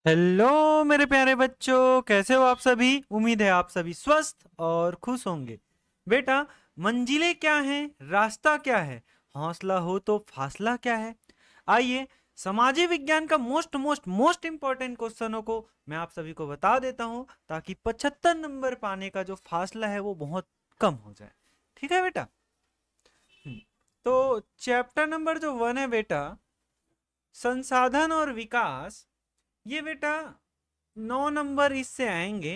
Hello मेरे प्यारे बच्चों, कैसे हो आप सभी। उम्मीद है आप सभी स्वस्थ और खुश होंगे। बेटा, मंजिलें क्या हैं, रास्ता क्या है, हौसला हो तो फासला क्या है। आइए, समाजीय विज्ञान का मोस्ट मोस्ट मोस्ट इंपॉर्टेंट क्वेश्चनों को मैं आप सभी को बता देता हूं, ताकि 75 नंबर पाने का जो फासला है वो बहुत कम हो जाए। ठीक है बेटा। हम्म, तो चैप्टर नंबर जो 1 है बेटा, संसाधन और विकास, ये बेटा 9 नंबर इससे आएंगे।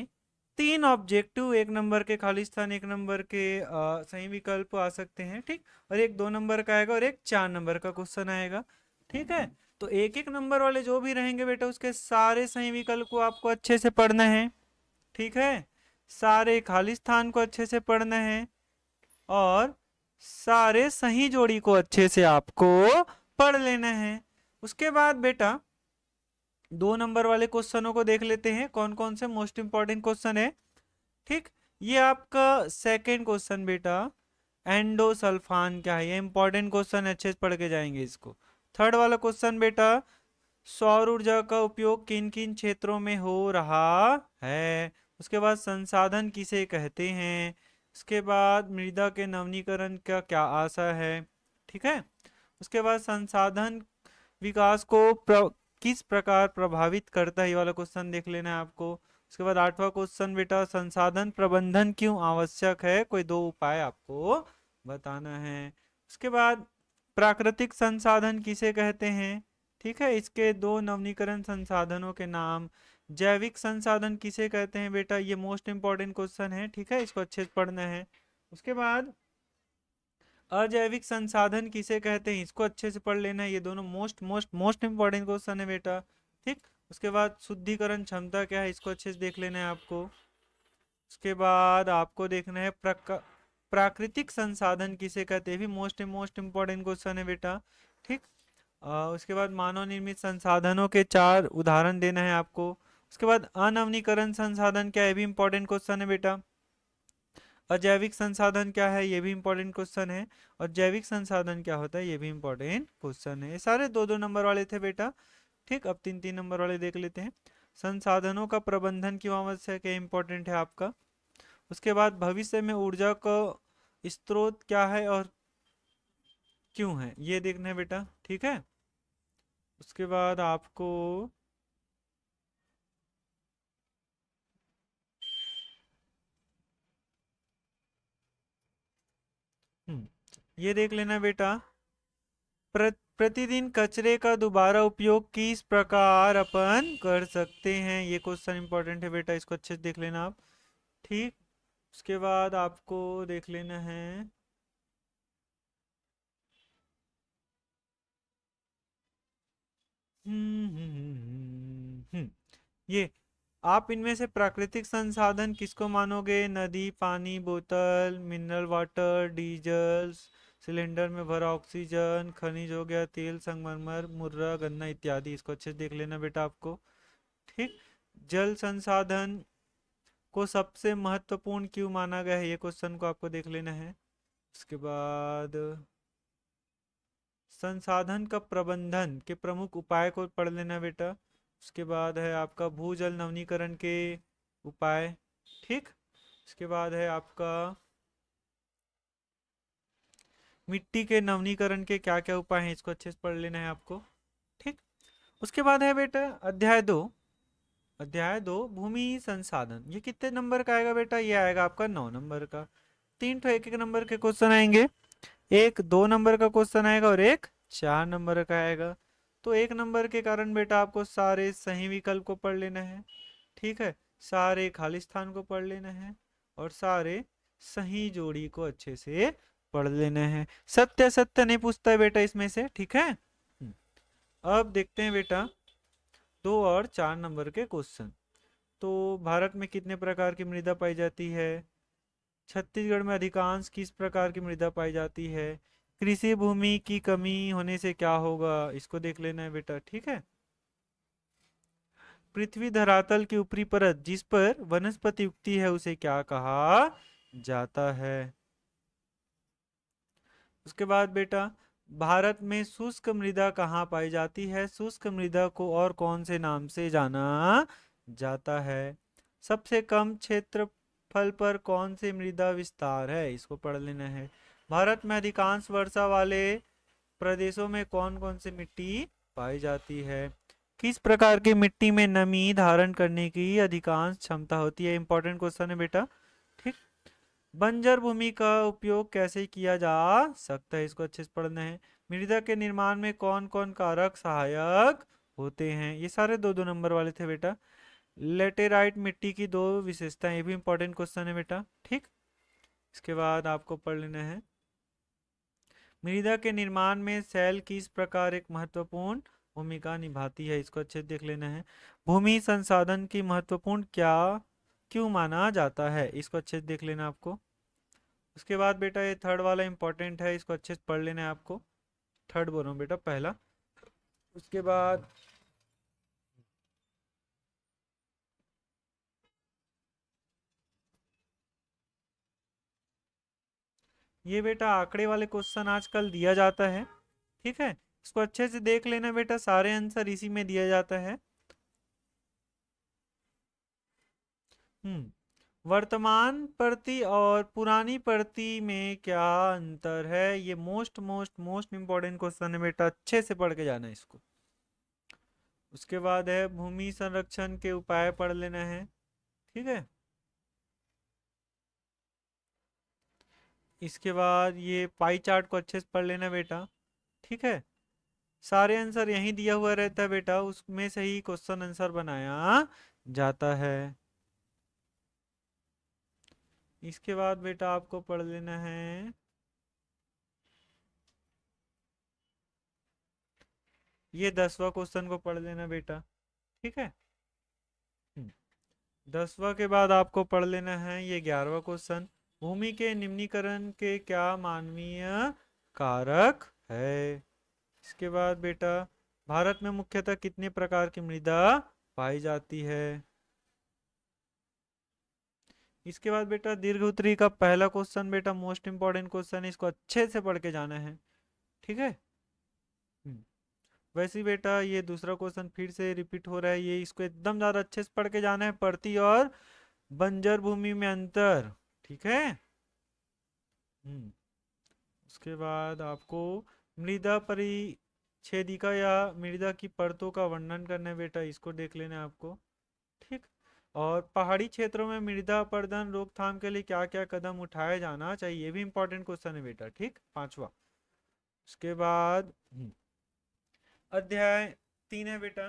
3 ऑब्जेक्टिव, 1 नंबर के खाली स्थान, 1 नंबर के सही विकल्प आ सकते हैं। ठीक, और एक 2 नंबर का आएगा और एक 4 नंबर का क्वेश्चन आएगा। ठीक है, तो एक एक नंबर वाले जो भी रहेंगे बेटा, उसके सारे सही विकल्प को आपको अच्छे से पढ़ना है। ठीक है, सारे खाली स्थान को अच्छे से पढ़ना है और सारे सही जोड़ी को अच्छे से आपको पढ़ लेना है। उसके बाद बेटा 2 नंबर वाले क्वेश्चनों को देख लेते हैं, कौन कौन से मोस्ट इंपॉर्टेंट क्वेश्चन है। ठीक, ये आपका सेकंड क्वेश्चन बेटा, एंडोसल्फान क्या है, ये इंपॉर्टेंट क्वेश्चन, अच्छे से पढ़ के जाएंगे इसको। थर्ड वाला क्वेश्चन बेटा, सौर ऊर्जा का उपयोग किन किन क्षेत्रों में हो रहा है। उसके बाद संसाधन किसे कहते हैं। उसके बाद मृदा के नवीनीकरण का क्या आशा है। ठीक है, उसके बाद संसाधन विकास को किस प्रकार प्रभावित करता है, ये वाला क्वेश्चन देख लेना है आपको। उसके बाद 8वां क्वेश्चन बेटा, संसाधन प्रबंधन क्यों आवश्यक है, कोई 2 उपाय आपको बताना है। उसके बाद प्राकृतिक संसाधन किसे कहते हैं। ठीक है, इसके 2 नवीनीकरण संसाधनों के नाम। जैविक संसाधन किसे कहते हैं बेटा, ये मोस्ट इंपॉर्टेंट क्वेश्चन है। ठीक है, इसको अच्छे से पढ़ना है। उसके बाद अजैविक संसाधन किसे कहते हैं, इसको अच्छे से पढ़ लेना है। ये दोनों most most most important question है बेटा। ठीक, उसके बाद शुद्धिकरण क्षमता क्या है, इसको अच्छे से देख लेना है आपको। उसके बाद आपको देखना है प्राकृतिक संसाधन किसे कहते हैं, भी मोस्ट मोस्ट इंपॉर्टेंट क्वेश्चन है बेटा। ठीक, उसके बाद मानव निर्मित संसाधनों के 4 उदाहरण देना है आपको। उसके बाद अनवनीकरण संसाधन क्या है, भी इंपॉर्टेंट क्वेश्चन है बेटा। अजैविक संसाधन क्या है, ये भी इंपॉर्टेंट क्वेश्चन है। और जैविक संसाधन क्या होता है, ये भी इंपॉर्टेंट क्वेश्चन है। ये सारे 2 2 नंबर वाले थे बेटा। ठीक, अब 3 3 नंबर वाले देख लेते हैं। संसाधनों का प्रबंधन क्यों आवश्यक है, इंपॉर्टेंट है आपका। उसके बाद भविष्य में ऊर्जा का स्रोत क्या है और क्यों है, ये देखना है बेटा। ठीक है, उसके बाद आपको ये देख लेना बेटा, प्रतिदिन कचरे का दोबारा उपयोग किस प्रकार अपन कर सकते हैं, ये क्वेश्चन इंपॉर्टेंट है बेटा, इसको अच्छे से देख लेना आप। ठीक, उसके बाद आपको देख लेना है ये, आप इनमें से प्राकृतिक संसाधन किसको मानोगे, नदी, पानी, बोतल, मिनरल वाटर, डीजल, सिलेंडर में भरा ऑक्सीजन, खनिज हो गया तेल, संगमरमर, मुर्रा, गन्ना इत्यादि, इसको अच्छे से देख लेना बेटा आपको। ठीक, जल संसाधन को सबसे महत्वपूर्ण क्यों माना गया है, ये क्वेश्चन को आपको देख लेना है। उसके बाद संसाधन का प्रबंधन के प्रमुख उपाय को पढ़ लेना बेटा। उसके बाद है आपका भूजल नवीनीकरण के उपाय। ठीक, उसके बाद है आपका मिट्टी के नवीनीकरण के क्या क्या उपाय हैं, इसको अच्छे से पढ़ लेना है आपको। ठीक, उसके बाद है बेटा अध्याय 2 भूमि संसाधन, ये कितने नंबर का आएगा बेटा, ये आएगा आपका 9 नंबर का। 3 एक एक नंबर के क्वेश्चन आएंगे, एक 2 नंबर का क्वेश्चन आएगा और एक 4 नंबर का आएगा। तो 1 नंबर के कारण बेटा आपको सारे सही विकल्प को पढ़ लेना है। ठीक है, सारे खाली स्थान को पढ़ लेना है और सारे सही जोड़ी को अच्छे से पढ़ लेना है। सत्य सत्य नहीं पूछता है बेटा इसमें से। ठीक है, अब देखते हैं बेटा 2 और 4 नंबर के क्वेश्चन। तो भारत में कितने प्रकार की मृदा पाई जाती है, छत्तीसगढ़ में अधिकांश किस प्रकार की मृदा पाई जाती है, कृषि भूमि की कमी होने से क्या होगा, इसको देख लेना है बेटा। ठीक है, पृथ्वी धरातल की ऊपरी परत जिस पर वनस्पति उगती है उसे क्या कहा जाता है। उसके बाद बेटा भारत में शुष्क मृदा कहाँ पाई जाती है? शुष्क मृदा को और कौन से नाम से जाना जाता है? सबसे कम क्षेत्रफल पर कौन सी मृदा विस्तार है? इसको पढ़ लेना है। भारत में अधिकांश वर्षा वाले प्रदेशों में कौन कौन सी मिट्टी पाई जाती है? किस प्रकार की मिट्टी में नमी धारण करने की अधिकांश क्षमता होती है? इंपॉर्टेंट क्वेश्चन है बेटा। ठीक। बंजर भूमि का उपयोग कैसे किया जा सकता है? इसको अच्छे से पढ़ना है। मृदा के निर्माण में कौन कौन कारक सहायक होते हैं? ये सारे दो दो नंबर वाले थे बेटा। लेटेराइट मिट्टी की दो विशेषताएं, ये भी इंपॉर्टेंट क्वेश्चन है बेटा। ठीक। इसके बाद आपको पढ़ लेना है, मृदा के निर्माण में सेल किस प्रकार एक महत्वपूर्ण भूमिका निभाती है? इसको अच्छे से देख लेना है। भूमि संसाधन की महत्वपूर्ण क्या क्यों माना जाता है? इसको अच्छे से देख लेना आपको। उसके बाद बेटा ये थर्ड वाला इंपॉर्टेंट है, इसको अच्छे से पढ़ लेना है आपको। थर्ड बोल रहा हूँ बेटा, पहला। उसके बाद ये बेटा आंकड़े वाले क्वेश्चन आजकल दिया जाता है। ठीक है, इसको अच्छे से देख लेना बेटा, सारे आंसर इसी में दिया जाता है। वर्तमान प्रति और पुरानी प्रति में क्या अंतर है? ये most most most important question है बेटा, अच्छे से पढ़ के जाना है इसको। उसके बाद है भूमि संरक्षण के उपाय पढ़ लेना है। ठीक है। इसके बाद ये पाई चार्ट को अच्छे से पढ़ लेना बेटा। ठीक है, सारे आंसर यहीं दिया हुआ रहता है बेटा, उसमें से ही क्वेश्चन आंसर बनाया जाता है। इसके बाद बेटा आपको पढ़ लेना है, ये 10वां क्वेश्चन को पढ़ लेना बेटा। ठीक है। 10वां के बाद आपको पढ़ लेना है ये 11वां क्वेश्चन, भूमि के निम्नीकरण के क्या मानवीय कारक है? इसके बाद बेटा भारत में मुख्यतः कितने प्रकार की मृदा पाई जाती है? इसके बाद बेटा दीर्घ उत्तरी का पहला क्वेश्चन बेटा मोस्ट इंपॉर्टेंट क्वेश्चन है, इसको अच्छे से पढ़ के जाना है। ठीक है। हम्म, वैसे ही बेटा ये दूसरा क्वेश्चन फिर से रिपीट हो रहा है, ये इसको एकदम ज्यादा अच्छे से पढ़ के जाना है, परती और बंजर भूमि में अंतर। ठीक है। हम्म, उसके बाद आपको मृदा परिच्छेदिका या मृदा की परतों का वर्णन करना है बेटा, इसको देख लेना है आपको। ठीक। और पहाड़ी क्षेत्रों में मृदा अपरदन रोकथाम के लिए क्या क्या कदम उठाए जाना चाहिए? ये भी इंपॉर्टेंट क्वेश्चन है बेटा। ठीक, 5वां। उसके बाद अध्याय 3 है बेटा,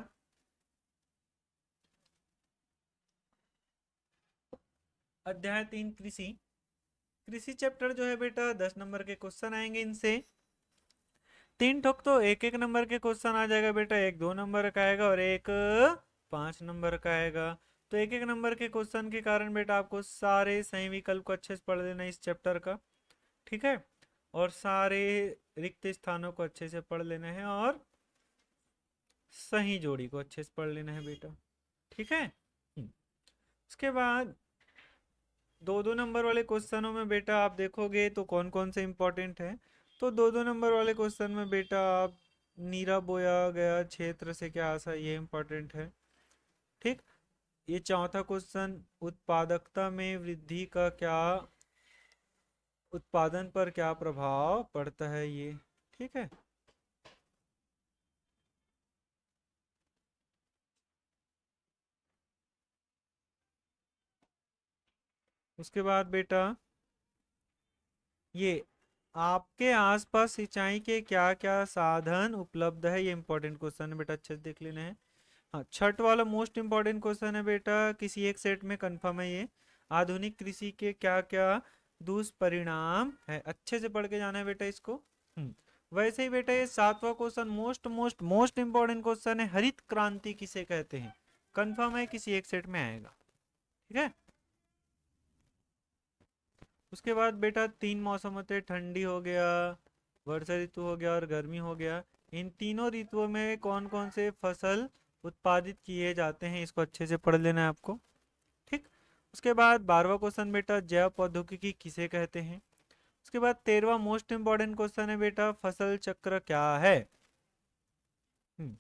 अध्याय 3 कृषि। कृषि चैप्टर जो है बेटा 10 नंबर के क्वेश्चन आएंगे इनसे। 3 ठोक तो एक एक नंबर के क्वेश्चन आ जाएगा बेटा, एक 2 नंबर का आएगा और एक 5 नंबर का आएगा। तो एक एक नंबर के क्वेश्चन के कारण बेटा आपको सारे सही विकल्प को अच्छे से पढ़ लेना इस चैप्टर का। ठीक है, और सारे रिक्त स्थानों को अच्छे से पढ़ लेना है और सही जोड़ी को अच्छे से पढ़ लेना है बेटा। ठीक है। उसके बाद दो दो नंबर वाले क्वेश्चनों में बेटा आप देखोगे तो कौन कौन से इंपॉर्टेंट है। तो दो दो नंबर वाले क्वेश्चन में बेटा आप नीरा बोया गया क्षेत्र से क्या आशा, ये इंपॉर्टेंट है। ठीक। ये चौथा क्वेश्चन उत्पादकता में वृद्धि का क्या, उत्पादन पर क्या प्रभाव पड़ता है, ये। ठीक है। उसके बाद बेटा ये आपके आसपास सिंचाई के क्या क्या साधन उपलब्ध है, ये इंपॉर्टेंट क्वेश्चन है बेटा, अच्छे से देख लेना है। हाँ, छठ वाला मोस्ट इंपॉर्टेंट क्वेश्चन है बेटा, किसी एक सेट में कंफर्म है ये। आधुनिक कृषि के क्या क्या दुष्परिणाम है, अच्छे से पढ़ के जाना है बेटा इसको। वैसे ही बेटा ये 7वां question most most most important question है, हरित क्रांति किसे कहते हैं? कंफर्म है किसी एक सेट में आएगा। ठीक है। उसके बाद बेटा 3 मौसम होते हैं, ठंडी हो गया, वर्षा ऋतु हो गया और गर्मी हो गया। इन तीनों ऋतुओं में कौन कौन से फसल उत्पादित किए जाते हैं, इसको अच्छे से पढ़ लेना है आपको। ठीक। उसके बाद 12वां क्वेश्चन बेटा जैव प्रौद्योगिकी किसे कहते हैं? उसके बाद 13वां मोस्ट इंपॉर्टेंट क्वेश्चन है बेटा, फसल चक्र क्या है। हम्म,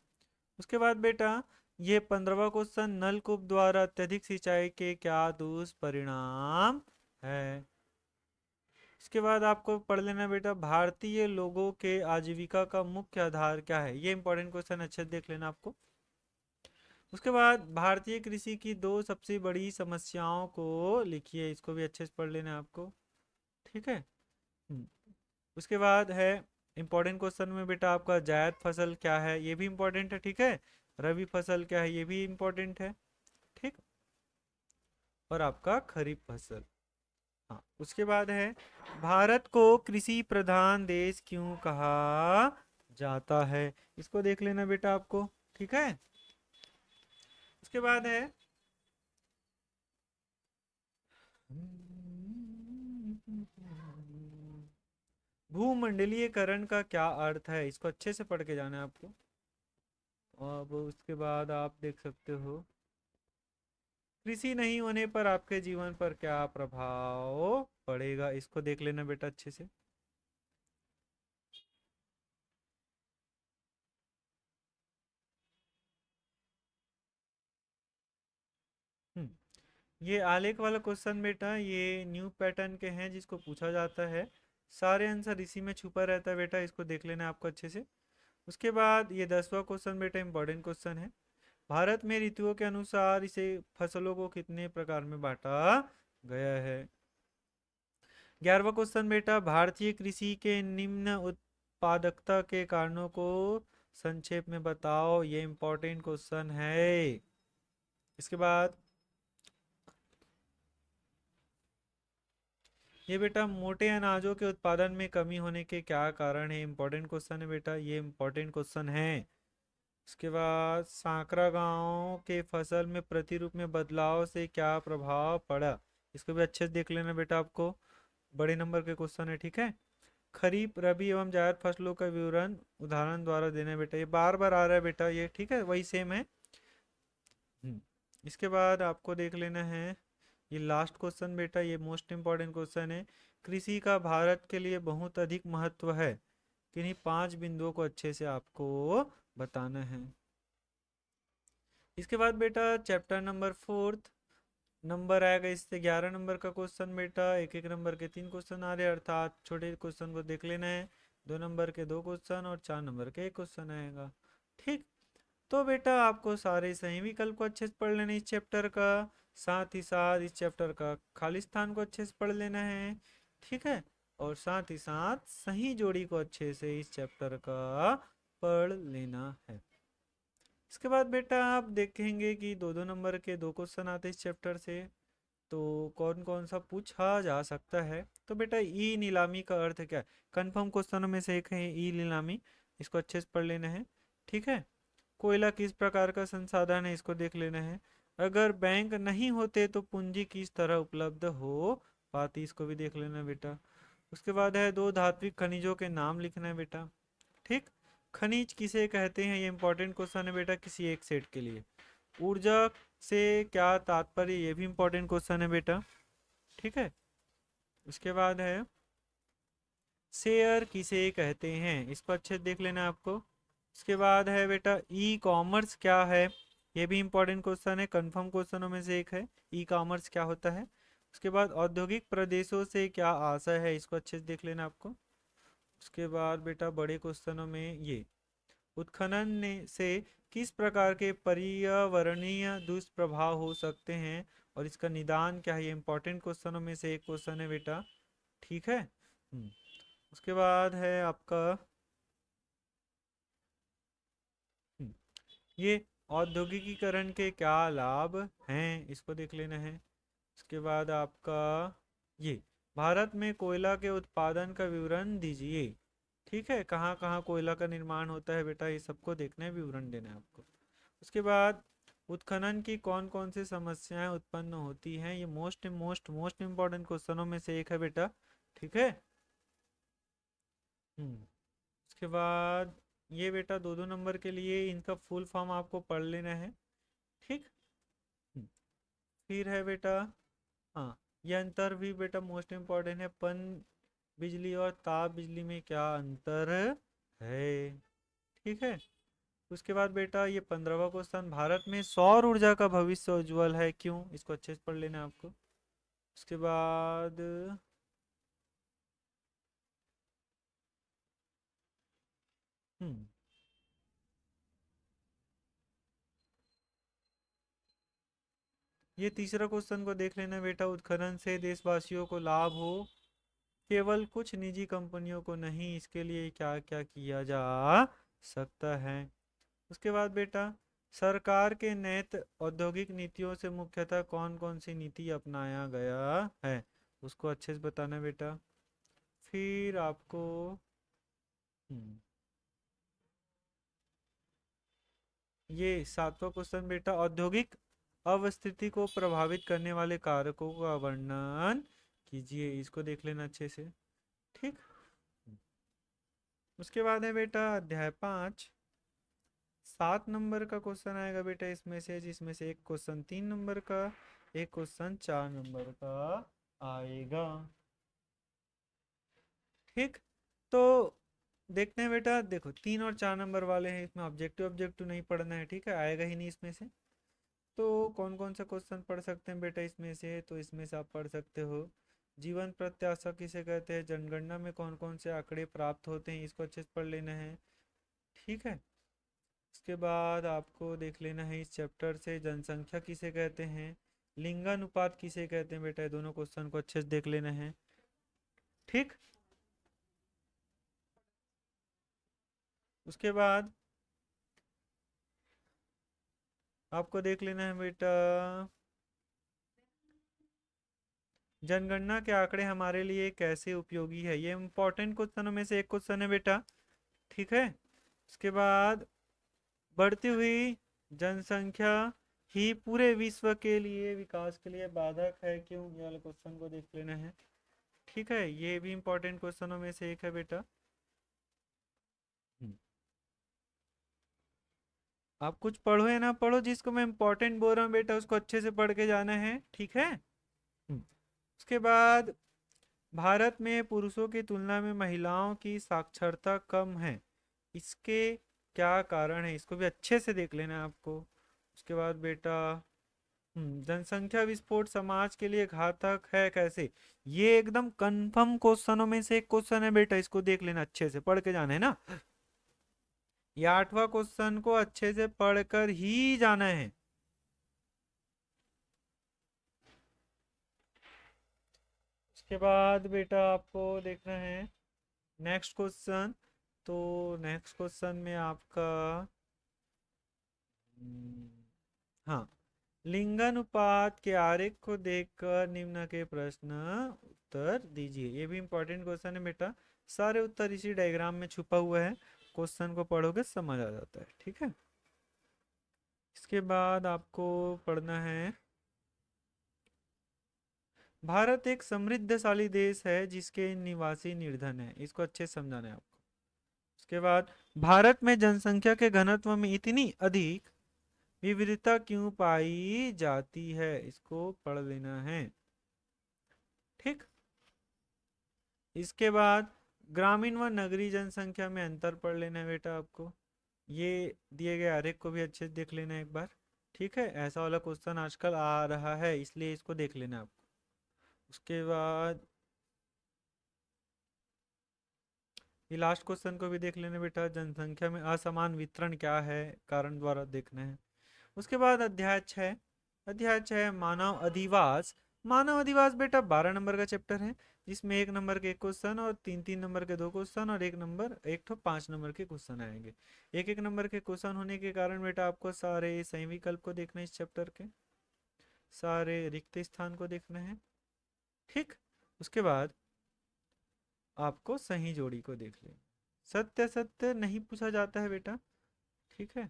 उसके बाद बेटा ये 15वां क्वेश्चन, नलकूप द्वारा अत्यधिक सिंचाई के क्या दुष्परिणाम है। इसके बाद आपको पढ़ लेना बेटा, भारतीय लोगों के आजीविका का मुख्य आधार क्या है। ये इंपॉर्टेंट क्वेश्चन अच्छे से देख लेना आपको। उसके बाद भारतीय कृषि की दो सबसे बड़ी समस्याओं को लिखिए, इसको भी अच्छे से पढ़ लेना आपको, ठीक है। हम्म, उसके बाद है इंपॉर्टेंट क्वेश्चन में बेटा आपका जायद फसल क्या है, ये भी इंपॉर्टेंट है, ठीक है। रबी फसल क्या है, ये भी इंपॉर्टेंट है, ठीक। और आपका खरीफ फसल। हाँ, उसके बाद है भारत को कृषि प्रधान देश क्यों कहा जाता है, इसको देख लेना बेटा आपको, ठीक है। उसके बाद है भूमंडलीयकरण का क्या अर्थ है, इसको अच्छे से पढ़ के जाना है आपको। अब उसके बाद आप देख सकते हो कृषि नहीं होने पर आपके जीवन पर क्या प्रभाव पड़ेगा, इसको देख लेना बेटा अच्छे से। हम्म, ये आलेख वाला क्वेश्चन बेटा ये न्यू पैटर्न के हैं जिसको पूछा जाता है, सारे आंसर इसी में छुपा रहता है बेटा, इसको देख लेना आपको अच्छे से। उसके बाद ये 10वां क्वेश्चन बेटा इंपॉर्टेंट क्वेश्चन है, भारत में ऋतुओं के अनुसार इसे फसलों को कितने प्रकार में बांटा गया है। 11वां क्वेश्चन बेटा भारतीय कृषि के निम्न उत्पादकता के कारणों को संक्षेप में बताओ, ये इंपॉर्टेंट क्वेश्चन है। इसके बाद ये बेटा मोटे अनाजों के उत्पादन में कमी होने के क्या कारण है, इंपॉर्टेंट क्वेश्चन है बेटा, ये इंपॉर्टेंट क्वेश्चन है। उसके बाद सांकरा गांव के फसल में प्रतिरूप में बदलाव से क्या प्रभाव पड़ा, इसको भी अच्छे से देख लेना बेटा आपको, बड़े नंबर के क्वेश्चन है, ठीक है। खरीफ रबी एवं जायद फसलों का विवरण उदाहरण द्वारा देना बेटा, ये बार बार आ रहा है बेटा, ये ठीक है, वही सेम है। हम्म, इसके बाद आपको देख लेना है ये लास्ट क्वेश्चन बेटा, ये मोस्ट इंपॉर्टेंट क्वेश्चन है, कृषि का भारत के लिए बहुत अधिक महत्व है, किन्हीं 5 बिंदुओं को अच्छे से आपको बताना है। इसके बाद बेटा चैप्टर नंबर 4 नंबर आएगा, इससे 11 नंबर का क्वेश्चन बेटा, एक एक नंबर के 3 क्वेश्चन आ रहे हैं, अर्थात छोटे क्वेश्चन को देख लेना है, 2 नंबर के 2 क्वेश्चन और 4 नंबर के 1 क्वेश्चन आएगा, ठीक। तो बेटा आपको सारे सही विकल्प को अच्छे से पढ़ लेना इस चैप्टर का, साथ ही साथ इस चैप्टर का खाली स्थान को अच्छे से पढ़ लेना है, ठीक है। और साथ ही साथ सही जोड़ी को अच्छे से इस चैप्टर का पढ़ लेना है। इसके बाद बेटा आप देखेंगे कि 2-2 नंबर के 2 क्वेश्चन आते हैं इस चैप्टर से, तो कौन कौन सा पूछा जा सकता है। तो बेटा ई नीलामी का अर्थ क्या है, कंफर्म क्वेश्चनों में से एक है ई नीलामी, इसको अच्छे से पढ़ लेना है, ठीक है। कोयला किस प्रकार का संसाधन है, इसको देख लेना है। अगर बैंक नहीं होते तो पूंजी किस तरह उपलब्ध हो पाती, इसको भी देख लेना बेटा। उसके बाद है दो धात्विक खनिजों के नाम लिखना है बेटा, ठीक। खनिज किसे कहते हैं, ये इंपॉर्टेंट क्वेश्चन है बेटा किसी एक सेट के लिए। ऊर्जा से क्या तात्पर्य, ये भी इंपॉर्टेंट क्वेश्चन है बेटा, ठीक है। उसके बाद है शेयर किसे कहते हैं, इसको अच्छे से देख लेना आपको। उसके बाद है बेटा ई कॉमर्स क्या है, ये भी इंपॉर्टेंट क्वेश्चन है, कंफर्म क्वेश्चनों में से एक है, ई कॉमर्स क्या होता है। उसके बाद औद्योगिक प्रदेशों से क्या आशय है, इसको अच्छे से देख लेना आपको। उसके बाद बेटा बड़े क्वेश्चनों में ये उत्खनन से किस प्रकार के पर्यावरणीय दुष्प्रभाव हो सकते हैं और इसका निदान क्या है, ये इंपॉर्टेंट क्वेश्चनों में से एक क्वेश्चन है बेटा, ठीक है। उसके बाद है आपका हम्म, ये औद्योगिकीकरण के क्या लाभ हैं, इसको देख लेना है। उसके बाद आपका ये भारत में कोयला के उत्पादन का विवरण दीजिए, ठीक है, कहाँ कहाँ कोयला का निर्माण होता है बेटा, ये सबको देखना है, विवरण देना है आपको। उसके बाद उत्खनन की कौन कौन सी समस्याएं उत्पन्न होती हैं, ये मोस्ट मोस्ट मोस्ट इंपॉर्टेंट क्वेश्चनों में से एक है बेटा, ठीक है। उसके बाद ये बेटा 2-2 नंबर के लिए इनका फुल फॉर्म आपको पढ़ लेना है, ठीक। हम्म, फिर है बेटा हाँ ये अंतर भी बेटा मोस्ट इम्पॉर्टेंट है, बिजली और ताप बिजली में क्या अंतर है? ठीक है। उसके बाद बेटा ये 15वां क्वेश्चन, भारत में सौर ऊर्जा का भविष्य उज्जवल है, क्यों? इसको अच्छे से पढ़ लेना है आपको। उसके बाद हम्म ये तीसरा क्वेश्चन को देख लेना बेटा, उत्खनन से देशवासियों को लाभ हो, केवल कुछ निजी कंपनियों को नहीं, इसके लिए क्या क्या किया जा सकता है? उसके बाद बेटा, सरकार के नैत औद्योगिक नीतियों से मुख्यतः कौन कौन सी नीति अपनाया गया है? उसको अच्छे से बताना बेटा। फिर आपको हम्म, ये 7वां क्वेश्चन बेटा, औद्योगिक अवस्थिति को प्रभावित करने वाले कारकों का वर्णन कीजिए, इसको देख लेना अच्छे से। ठीक। उसके बाद है बेटा अध्याय 5, 7 नंबर का क्वेश्चन आएगा बेटा इसमें से, जिसमें से एक क्वेश्चन 3 नंबर का, एक क्वेश्चन 4 नंबर का आएगा। ठीक। तो देखते हैं बेटा, देखो 3 और 4 नंबर वाले हैं, इसमें ऑब्जेक्टिव ऑब्जेक्टिव नहीं पढ़ना है, ठीक है, आएगा ही नहीं इसमें से। तो कौन कौन सा क्वेश्चन पढ़ सकते हैं बेटा इसमें से? तो इसमें से आप पढ़ सकते हो, जीवन प्रत्याशा किसे कहते हैं, जनगणना में कौन कौन से आंकड़े प्राप्त होते हैं, इसको अच्छे से पढ़ लेना है। ठीक है। उसके बाद आपको देख लेना है इस चैप्टर से, जनसंख्या किसे कहते हैं, लिंगानुपात किसे कहते हैं बेटा, ये दोनों क्वेश्चन को अच्छे से देख लेना है। ठीक। उसके बाद आपको देख लेना है बेटा, जनगणना के आंकड़े हमारे लिए कैसे उपयोगी है, ये इंपॉर्टेंट क्वेश्चनों में से एक क्वेश्चन है बेटा। ठीक है। उसके बाद, बढ़ती हुई जनसंख्या ही पूरे विश्व के लिए विकास के लिए बाधक है, क्यों? ये वाले क्वेश्चन को देख लेना है। ठीक है, ये भी इंपॉर्टेंट क्वेश्चनों में से एक है बेटा। हम्म। आप कुछ पढ़ो या ना पढ़ो, जिसको मैं इंपॉर्टेंट बोल रहा हूँ बेटा उसको अच्छे से पढ़ के जाना है, ठीक है। उसके बाद, भारत में पुरुषों की तुलना में महिलाओं की साक्षरता कम है, इसके क्या कारण है? इसको भी अच्छे से देख लेना है आपको। उसके बाद बेटा, जनसंख्या विस्फोट समाज के लिए घातक है कैसे? ये एकदम कंफर्म क्वेश्चनों में से एक क्वेश्चन है बेटा, इसको देख लेना, अच्छे से पढ़ के जाना है ना। ये 8वां क्वेश्चन को अच्छे से पढ़कर ही जाना है। उसके बाद बेटा आपको देखना है नेक्स्ट क्वेश्चन। तो नेक्स्ट क्वेश्चन में आपका हम्म, हाँ, लिंगानुपात के आरेख को देखकर निम्न के प्रश्न उत्तर दीजिए, ये भी इंपॉर्टेंट क्वेश्चन है बेटा, सारे उत्तर इसी डायग्राम में छुपा हुआ है, क्वेश्चन को पढ़ोगे समझ आ जाता है, ठीक है। इसके बाद आपको पढ़ना है, भारत एक समृद्धशाली देश है जिसके निवासी निर्धन है, इसको अच्छे से समझाना है आपको। उसके बाद, भारत में जनसंख्या के घनत्व में इतनी अधिक विविधता क्यों पाई जाती है, इसको पढ़ लेना है। ठीक। इसके बाद, ग्रामीण व नगरीय जनसंख्या में अंतर पढ़ लेना है बेटा आपको, ये दिए गए आरेख को भी अच्छे से देख लेना है एक बार। ठीक है, ऐसा वाला क्वेश्चन आजकल आ रहा है, इसलिए इसको देख लेना है आपको। उसके बाद ये लास्ट क्वेश्चन को भी देख लेना बेटा, जनसंख्या में असमान वितरण क्या है, कारण द्वारा देखना है। उसके बाद अध्याय 6 मानव अधिवास। मानव अधिवास बेटा 12 नंबर का चैप्टर है, जिसमें 1 नंबर के एक क्वेश्चन और 3-3 नंबर के 2 क्वेश्चन और एक तो 5 नंबर के क्वेश्चन आएंगे। एक एक नंबर के क्वेश्चन होने के कारण बेटा आपको सारे सही विकल्प को देखना है, इस चैप्टर के सारे रिक्त स्थान को देखना है। ठीक। उसके बाद आपको सही जोड़ी को देख लेना, सत्य सत्य नहीं पूछा जाता है बेटा, ठीक है।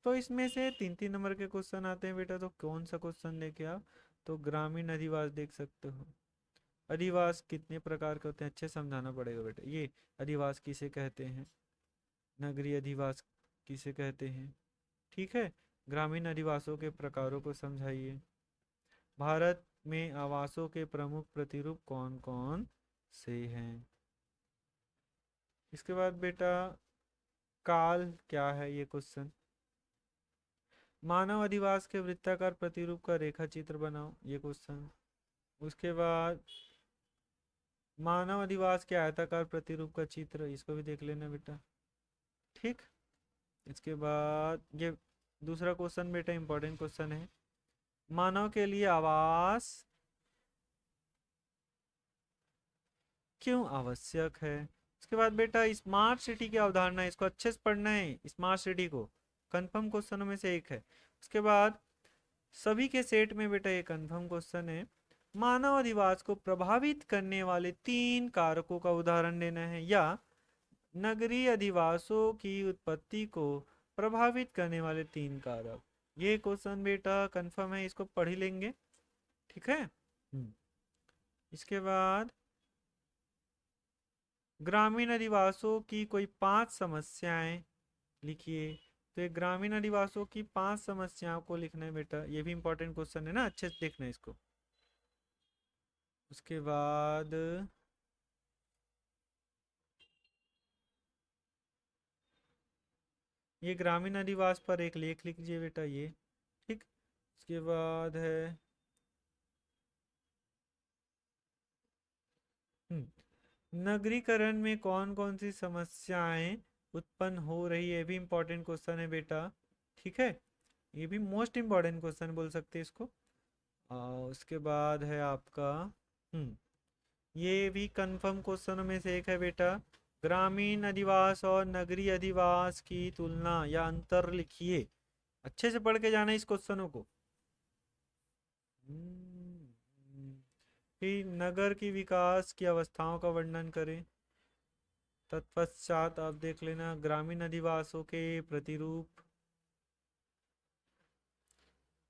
तो इसमें से 3-3 नंबर के क्वेश्चन आते हैं बेटा, तो कौन सा क्वेश्चन लेके आप, तो ग्रामीण अधिवास देख सकते हो। अधिवास कितने प्रकार के होते हैं, अच्छे समझाना पड़ेगा बेटा, ये अधिवास किसे कहते हैं, नगरीय अधिवास किसे कहते हैं, ठीक है, ग्रामीण अधिवासों के प्रकारों को समझाइए। भारत में आवासों के प्रमुख प्रतिरूप कौन कौन से हैं। इसके बाद बेटा काल क्या है, ये क्वेश्चन। मानव अधिवास के वृत्ताकार प्रतिरूप का रेखा चित्र बनाओ, ये क्वेश्चन। उसके बाद मानव अधिवास के आयताकार प्रतिरूप का चित्र, इसको भी देख लेना बेटा। ठीक। इसके बाद ये दूसरा क्वेश्चन बेटा इंपॉर्टेंट क्वेश्चन है। मानव के लिए आवास क्यों आवश्यक है। उसके बाद बेटा स्मार्ट सिटी की अवधारणा, इसको अच्छे से पढ़ना है, स्मार्ट सिटी को कंफर्म क्वेश्चनों में से एक है। उसके बाद सभी के सेट में बेटा ये कंफर्म क्वेश्चन है। मानव अधिवास को प्रभावित करने वाले 3 कारकों का उदाहरण देना है, या नगरीय अधिवासों की उत्पत्ति को प्रभावित करने वाले 3 कारक। ये क्वेश्चन बेटा कंफर्म है, इसको पढ़ ही लेंगे। ठीक है। इसके बाद ग्रामीण अधिवासों की कोई 5 समस्याएं लिखिए। तो ये ग्रामीण अधिवासों की 5 समस्याओं को लिखना है बेटा, ये भी इंपॉर्टेंट क्वेश्चन है ना, अच्छे से देखना है इसको। उसके बाद ये ग्रामीण अधिवास पर एक लेख लिखिए बेटा, ये। ठीक। उसके बाद है नगरीकरण में कौन कौन सी समस्याएं उत्पन्न हो रही है, ये भी इंपॉर्टेंट क्वेश्चन है बेटा। ठीक है, ये भी मोस्ट इंपॉर्टेंट क्वेश्चन बोल सकते हैं इसको। उसके बाद है आपका ये भी कंफर्म क्वेश्चनों में से एक है बेटा। ग्रामीण अधिवास और नगरीय अधिवास की तुलना या अंतर लिखिए। अच्छे से पढ़ के जाना इस क्वेश्चनों को। फिर नगर की विकास की अवस्थाओं का वर्णन करें। तत्पश्चात आप देख लेना ग्रामीण अधिवासों के प्रतिरूप।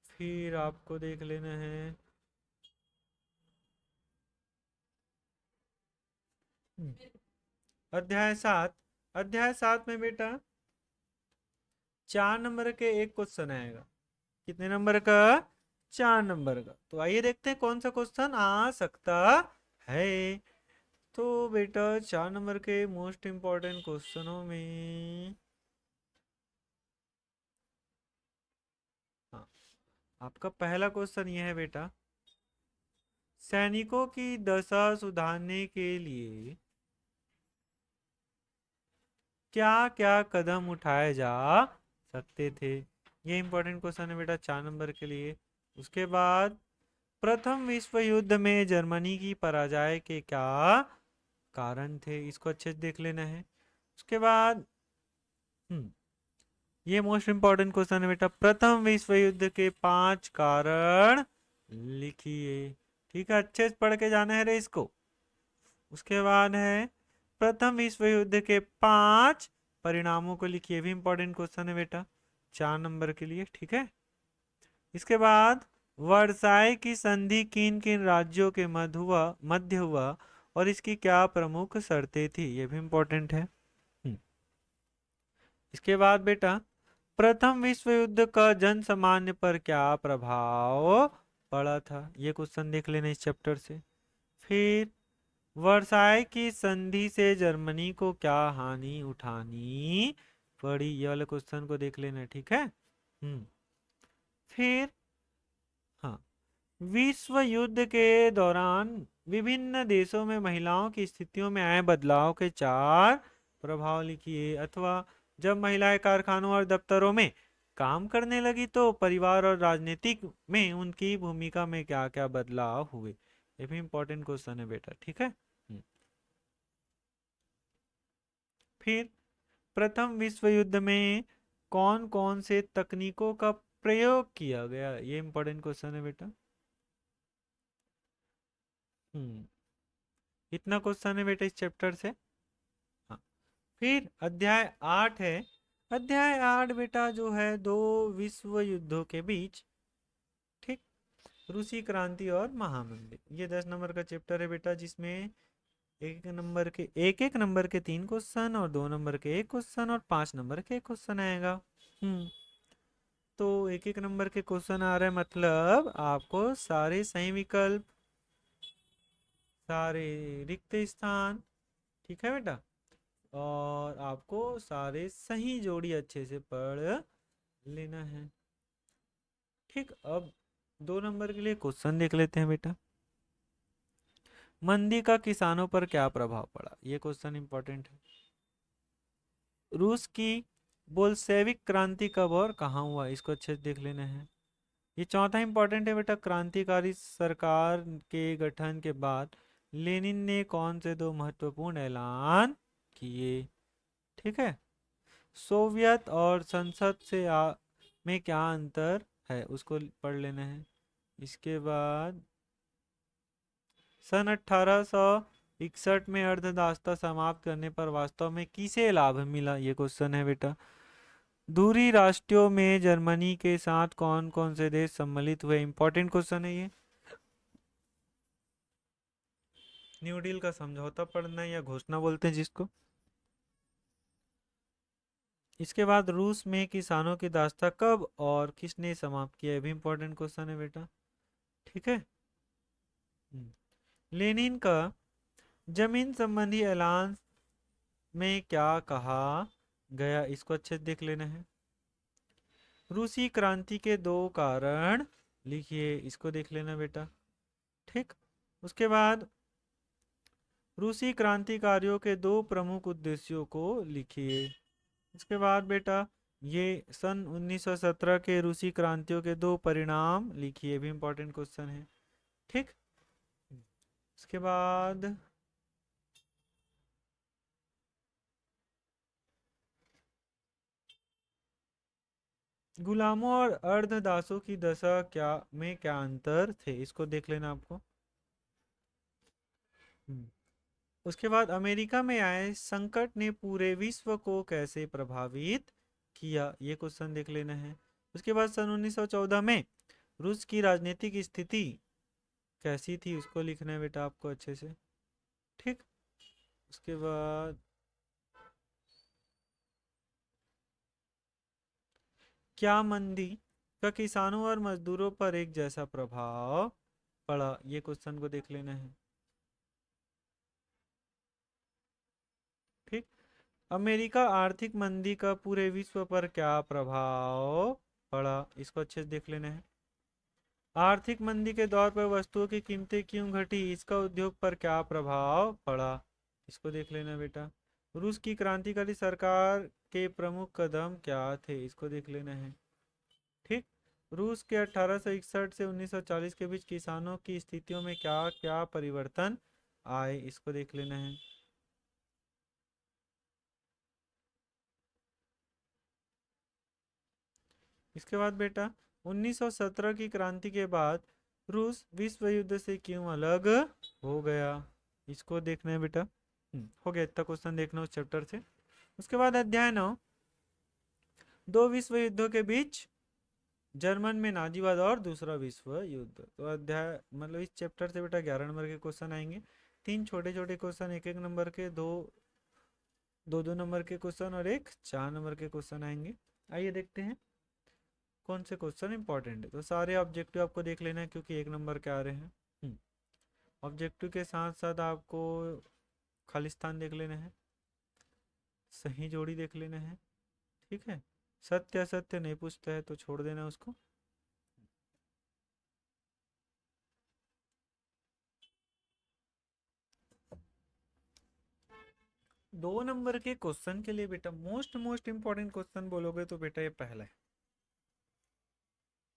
फिर आपको देख लेना है अध्याय 7। अध्याय 7 में बेटा 4 नंबर के एक क्वेश्चन आएगा। कितने नंबर का? 4 नंबर का। तो आइए देखते हैं कौन सा क्वेश्चन आ सकता है। तो बेटा 4 नंबर के मोस्ट इंपॉर्टेंट क्वेश्चनों में हाँ, आपका पहला क्वेश्चन यह है बेटा, सैनिकों की दशा सुधारने के लिए क्या क्या कदम उठाए जा सकते थे। ये इंपॉर्टेंट क्वेश्चन है बेटा 4 नंबर के लिए। उसके बाद प्रथम विश्व युद्ध में जर्मनी की पराजय के क्या कारण थे, इसको अच्छे से देख लेना है। उसके बाद ये मोस्ट इंपॉर्टेंट क्वेश्चन है बेटा, प्रथम विश्व युद्ध के 5 कारण लिखिए। ठीक है, अच्छे से पढ़ के जाना है रे इसको। उसके बाद है प्रथम विश्व युद्ध के 5 परिणामों को लिखिए, भी इंपॉर्टेंट क्वेश्चन है बेटा 4 नंबर के लिए। ठीक है। इसके बाद वर्साई की संधि किन किन राज्यों के मध्य हुआ और इसकी क्या प्रमुख शर्तें थी, ये भी इंपॉर्टेंट है। इसके बाद बेटा प्रथम विश्व युद्ध का जन सामान्य पर क्या प्रभाव पड़ा था, ये क्वेश्चन देख लेना इस चैप्टर से। फिर वर्साई की संधि से जर्मनी को क्या हानि उठानी पड़ी, ये वाले क्वेश्चन को देख लेना। ठीक है। फिर हाँ, विश्व युद्ध के दौरान विभिन्न देशों में महिलाओं की स्थितियों में आए बदलाव के 4 प्रभाव लिखिए। अथवा जब महिलाएं कारखानों और दफ्तरों में काम करने लगी तो परिवार और राजनीतिक में उनकी भूमिका में क्या क्या बदलाव हुए, ये भी इंपॉर्टेंट क्वेश्चन है बेटा। ठीक है। फिर प्रथम विश्व युद्ध में कौन कौन से तकनीकों का प्रयोग किया गया, ये इंपॉर्टेंट क्वेश्चन है बेटा। इतना क्वेश्चन है बेटा इस चैप्टर से। हाँ। फिर अध्याय 8 है। अध्याय 8 बेटा जो है 2 विश्व युद्धों के बीच, ठीक, रूसी क्रांति और महामंदी, ये 10 नंबर का चैप्टर है बेटा, जिसमें एक नंबर के 3 क्वेश्चन और 2 नंबर के 1 क्वेश्चन और 5 नंबर के 1 क्वेश्चन आएगा। तो एक एक नंबर के क्वेश्चन आ रहे हैं, मतलब आपको सारे सही विकल्प, सारे रिक्त स्थान, ठीक है बेटा, और आपको सारे सही जोड़ी अच्छे से पढ़ लेना है। ठीक, अब 2 नंबर के लिए क्वेश्चन देख लेते हैं बेटा। मंदी का किसानों पर क्या प्रभाव पड़ा, ये क्वेश्चन इंपॉर्टेंट है। रूस की बोल्शेविक क्रांति कब और कहाँ हुआ, इसको अच्छे से देख लेना है। ये चौथा इंपॉर्टेंट है बेटा, क्रांतिकारी सरकार के गठन के बाद लेनिन ने कौन से 2 महत्वपूर्ण ऐलान किए, ठीक है। सोवियत और संसद से में क्या अंतर है, उसको पढ़ लेना है। इसके बाद सन 1861 में अर्धदास्ता समाप्त करने पर वास्तव में किसे लाभ मिला, ये क्वेश्चन है बेटा। दूरी राष्ट्रों में जर्मनी के साथ कौन कौन से देश सम्मिलित हुए, इंपॉर्टेंट क्वेश्चन है ये। न्यू डील का समझौता पढ़ना है या घोषणा बोलते हैं जिसको। इसके बाद रूस में किसानों की दास्ता कब और किसने समाप्त किया, ये भी इंपॉर्टेंट क्वेश्चन है बेटा, ठीक है। लेनिन का जमीन संबंधी ऐलान में क्या कहा गया, इसको अच्छे से देख लेना है। रूसी क्रांति के 2 कारण लिखिए, इसको देख लेना बेटा, ठीक। उसके बाद रूसी क्रांतिकारियों के 2 प्रमुख उद्देश्यों को लिखिए। इसके बाद बेटा ये सन 1917 के रूसी क्रांतियों के 2 परिणाम लिखिए, भी इंपॉर्टेंट क्वेश्चन है, ठीक। इसके बाद गुलामों और अर्धदासों की दशा क्या में क्या अंतर थे, इसको देख लेना आपको। उसके बाद अमेरिका में आए संकट ने पूरे विश्व को कैसे प्रभावित किया, ये क्वेश्चन देख लेना है। उसके बाद सन 1914 में रूस की राजनीतिक स्थिति कैसी थी, उसको लिखना है बेटा आपको अच्छे से, ठीक। उसके बाद क्या मंदी का किसानों और मजदूरों पर एक जैसा प्रभाव पड़ा, ये क्वेश्चन को देख लेना है, ठीक। अमेरिका आर्थिक मंदी का पूरे विश्व पर क्या प्रभाव पड़ा, इसको अच्छे से देख लेना है। आर्थिक मंदी के दौर पर वस्तुओं की कीमतें क्यों घटी, इसका उद्योग पर क्या प्रभाव पड़ा, इसको देख लेना बेटा। रूस की क्रांतिकारी सरकार के प्रमुख कदम क्या थे, इसको देख लेना है, ठीक। रूस के 1861 से 1940 के बीच किसानों की स्थितियों में क्या क्या परिवर्तन आए, इसको देख लेना है। इसके बाद बेटा 1917 की क्रांति के बाद रूस विश्व युद्ध से क्यों अलग हो गया, इसको देखना है बेटा। हो गया, इतना क्वेश्चन देखना उस चैप्टर से। उसके बाद अध्याय 9, 2 विश्व युद्धों के बीच जर्मन में नाजीवाद और दूसरा विश्व युद्ध। तो अध्याय मतलब इस चैप्टर से बेटा 11 नंबर के क्वेश्चन आएंगे। 3 छोटे छोटे क्वेश्चन, 1 1 नंबर के, 2 2 2 नंबर के क्वेश्चन और एक 4 नंबर के क्वेश्चन आएंगे। आइए देखते हैं कौन से क्वेश्चन इंपॉर्टेंट है। तो सारे ऑब्जेक्टिव आपको देख लेना है क्योंकि 1 नंबर के आ रहे हैं। ऑब्जेक्टिव के साथ साथ आपको खालिस्तान देख लेना है, सही जोड़ी देख लेना है, ठीक है। सत्य असत्य नहीं पूछता है तो छोड़ देना उसको। 2 नंबर के क्वेश्चन के लिए बेटा मोस्ट मोस्ट इंपॉर्टेंट क्वेश्चन बोलोगे तो बेटा ये पहला है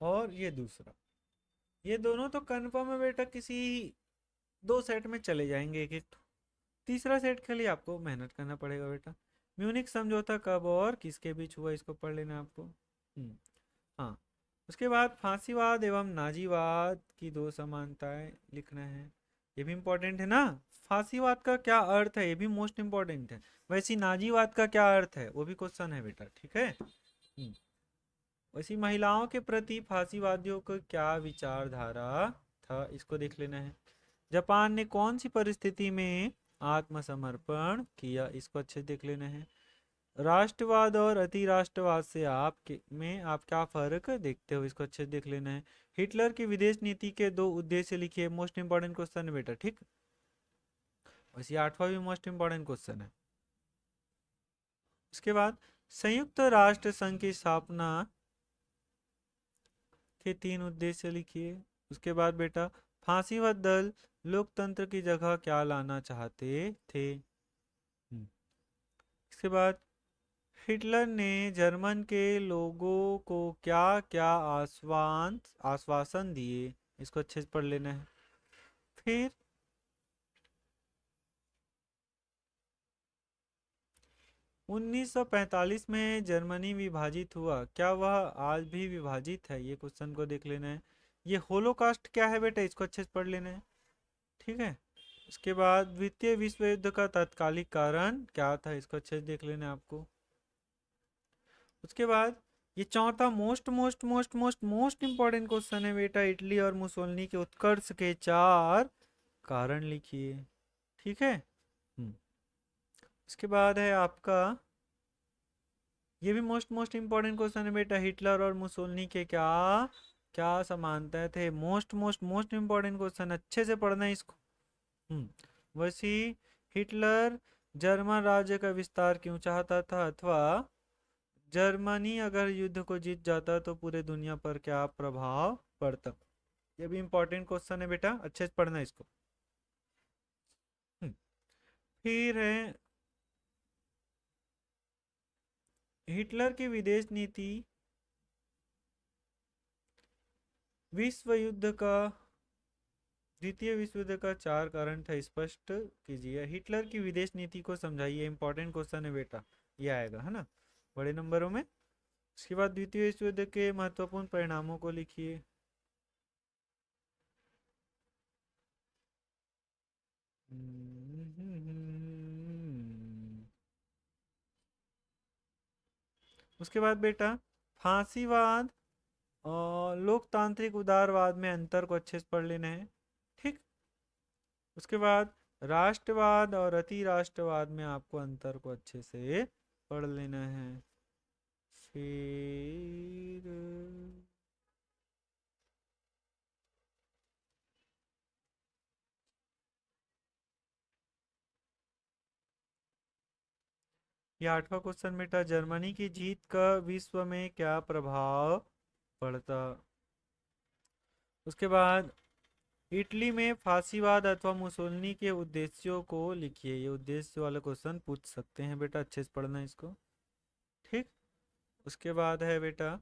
और ये दूसरा, ये दोनों तो कन्फर्म है बेटा, किसी 2 सेट में चले जाएंगे एक एक। तो तीसरा सेट के लिए आपको मेहनत करना पड़ेगा बेटा। म्यूनिक समझौता कब और किसके बीच हुआ, इसको पढ़ लेना आपको। हाँ, उसके बाद फांसीवाद एवं नाजीवाद की 2 समानताएं लिखना है, ये भी इंपॉर्टेंट है ना। फांसीवाद का क्या अर्थ है, ये भी मोस्ट इंपॉर्टेंट है। वैसे नाजीवाद का क्या अर्थ है, वो भी क्वेश्चन है बेटा, ठीक है। वैसी महिलाओं के प्रति फांसीवादियों को क्या विचारधारा था, इसको देख लेना है। जापान ने कौन सी परिस्थिति में आत्मसमर्पण किया, इसको अच्छे से देख लेना है। राष्ट्रवाद और अति राष्ट्रवाद से आप क्या फर्क देखते हो, इसको अच्छे से देख लेना है। हिटलर की विदेश नीति के दो उद्देश्य लिखिए, मोस्ट इंपॉर्टेंट क्वेश्चन है बेटा, ठीक। वैसे 8वां भी मोस्ट इंपॉर्टेंट क्वेश्चन है। उसके बाद संयुक्त राष्ट्र संघ की स्थापना के 3 उद्देश्य लिखिए। उसके बाद बेटा फांसीवाद दल लोकतंत्र की जगह क्या लाना चाहते थे। इसके बाद हिटलर ने जर्मन के लोगों को क्या क्या आश्वासन दिए, इसको अच्छे से पढ़ लेना है। फिर 1945 में जर्मनी विभाजित हुआ, क्या वह आज भी विभाजित है, ये क्वेश्चन को देख लेना है। ये होलोकास्ट क्या है बेटा, इसको अच्छे से पढ़ लेना है, ठीक है। उसके बाद द्वितीय विश्व युद्ध का तात्कालिक कारण क्या था, इसको अच्छे से देख लेना है आपको। उसके बाद ये चौथा most most most most most important question है बेटा, इटली और मुसोलिनी के उत्कर्ष के 4 कारण लिखिए, ठीक है। इसके बाद है आपका, ये भी मोस्ट मोस्ट इंपॉर्टेंट क्वेश्चन है बेटा, हिटलर और मुसोलिनी के क्या क्या समानताएं थे, most most most important question, अच्छे से पढ़ना है इसको। वैसी हिटलर जर्मन राज्य का विस्तार क्यों चाहता था, अथवा जर्मनी अगर युद्ध को जीत जाता तो पूरे दुनिया पर क्या प्रभाव पड़ता। ये भी इंपॉर्टेंट क्वेश्चन है बेटा, अच्छे से पढ़ना इसको। फिर है हिटलर की विदेश नीति विश्व युद्ध का द्वितीय विश्व युद्ध का 4 कारण था, स्पष्ट कीजिए। हिटलर की विदेश नीति को समझाइए, इंपॉर्टेंट क्वेश्चन है बेटा, ये आएगा है ना बड़े नंबरों में। उसके बाद द्वितीय विश्व युद्ध के महत्वपूर्ण परिणामों को लिखिए। उसके बाद बेटा फांसीवाद और लोकतांत्रिक उदारवाद में अंतर को अच्छे से पढ़ लेना है, ठीक। उसके बाद राष्ट्रवाद और अति राष्ट्रवाद में आपको अंतर को अच्छे से पढ़ लेना है। फिर ये 8वां क्वेश्चन बेटा, जर्मनी की जीत का विश्व में क्या प्रभाव पड़ता। उसके बाद इटली में फांसीवाद अथवा मुसोलिनी के उद्देश्यों को लिखिए, ये उद्देश्य वाला क्वेश्चन पूछ सकते हैं बेटा, अच्छे से पढ़ना इसको, ठीक। उसके बाद है बेटा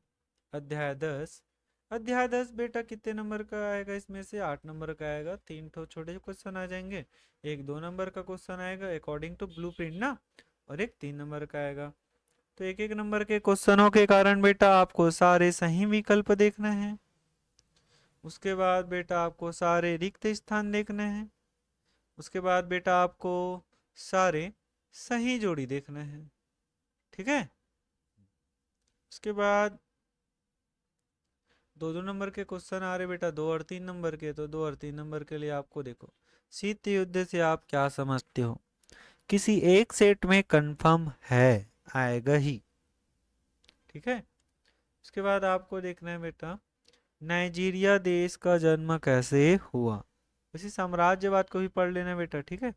अध्याय 10। अध्याय 10 बेटा कितने नंबर का आएगा, इसमें से 8 नंबर का आएगा, 3 छोटे क्वेश्चन आ जाएंगे, एक 2 नंबर का क्वेश्चन आएगा अकॉर्डिंग टू ब्लूप्रिंट ना, और एक 3 नंबर का आएगा। तो एक एक नंबर के क्वेश्चनों के कारण बेटा आपको सारे सही विकल्प देखना है। उसके बाद बेटा आपको सारे रिक्त स्थान देखने हैं। उसके बाद बेटा आपको सारे सही जोड़ी देखना है, ठीक है। उसके बाद 2 2 नंबर के क्वेश्चन आ रहे बेटा, 2 और 3 नंबर के, तो 2 और 3 नंबर के लिए आपको देखो, शीत युद्ध से आप क्या समझते हो, किसी एक सेट में कंफर्म है, आएगा ही, ठीक है। उसके बाद आपको देखना है बेटा नाइजीरिया देश का जन्म कैसे हुआ, इसी साम्राज्यवाद को भी पढ़ लेना बेटा, ठीक है।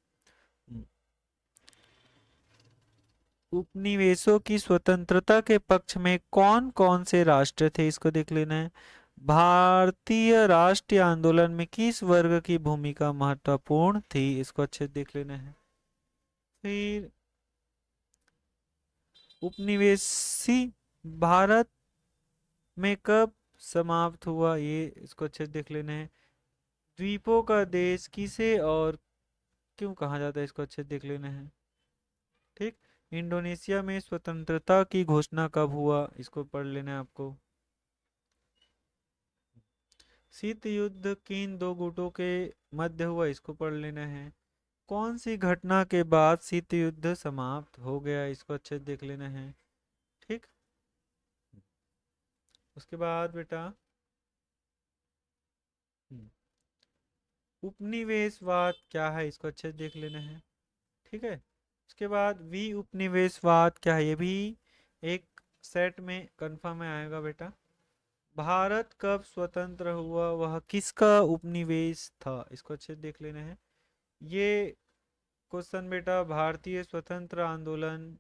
उपनिवेशों की स्वतंत्रता के पक्ष में कौन कौन से राष्ट्र थे, इसको देख लेना है। भारतीय राष्ट्रीय आंदोलन में किस वर्ग की भूमिका महत्वपूर्ण थी, इसको अच्छे से देख लेना है। फिर उपनिवेशी भारत में कब समाप्त हुआ, ये इसको अच्छे से देख लेना है। द्वीपों का देश किसे और क्यों कहा जाता है, इसको अच्छे से देख लेना है, ठीक। इंडोनेशिया में स्वतंत्रता की घोषणा कब हुआ, इसको पढ़ लेना है आपको। शीत युद्ध किन दो गुटों के मध्य हुआ, इसको पढ़ लेना है। कौन सी घटना के बाद शीत युद्ध समाप्त हो गया, इसको अच्छे से देख लेना है, ठीक। उसके बाद बेटा उपनिवेशवाद क्या है, इसको अच्छे से देख लेना है, ठीक है। उसके बाद वी उपनिवेशवाद क्या है, ये भी एक सेट में कंफर्म में आएगा बेटा। भारत कब स्वतंत्र हुआ, वह किसका उपनिवेश था, इसको अच्छे से देख लेना है। ये क्वेश्चन बेटा भारतीय स्वतंत्र आंदोलन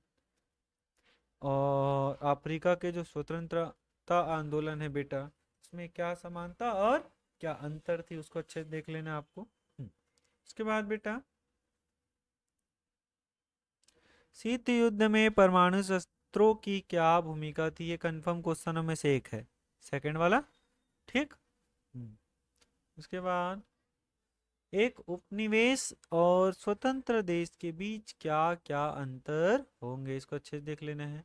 और अफ्रीका के जो स्वतंत्रता आंदोलन है बेटा, उसमें क्या समानता और क्या अंतर थी, उसको अच्छे से देख लेना आपको। उसके बाद बेटा शीत युद्ध में परमाणु शस्त्रों की क्या भूमिका थी, ये कंफर्म क्वेश्चनों में से एक है, सेकंड वाला। ठीक। उसके बाद एक उपनिवेश और स्वतंत्र देश के बीच क्या क्या अंतर होंगे, इसको अच्छे से देख लेना है।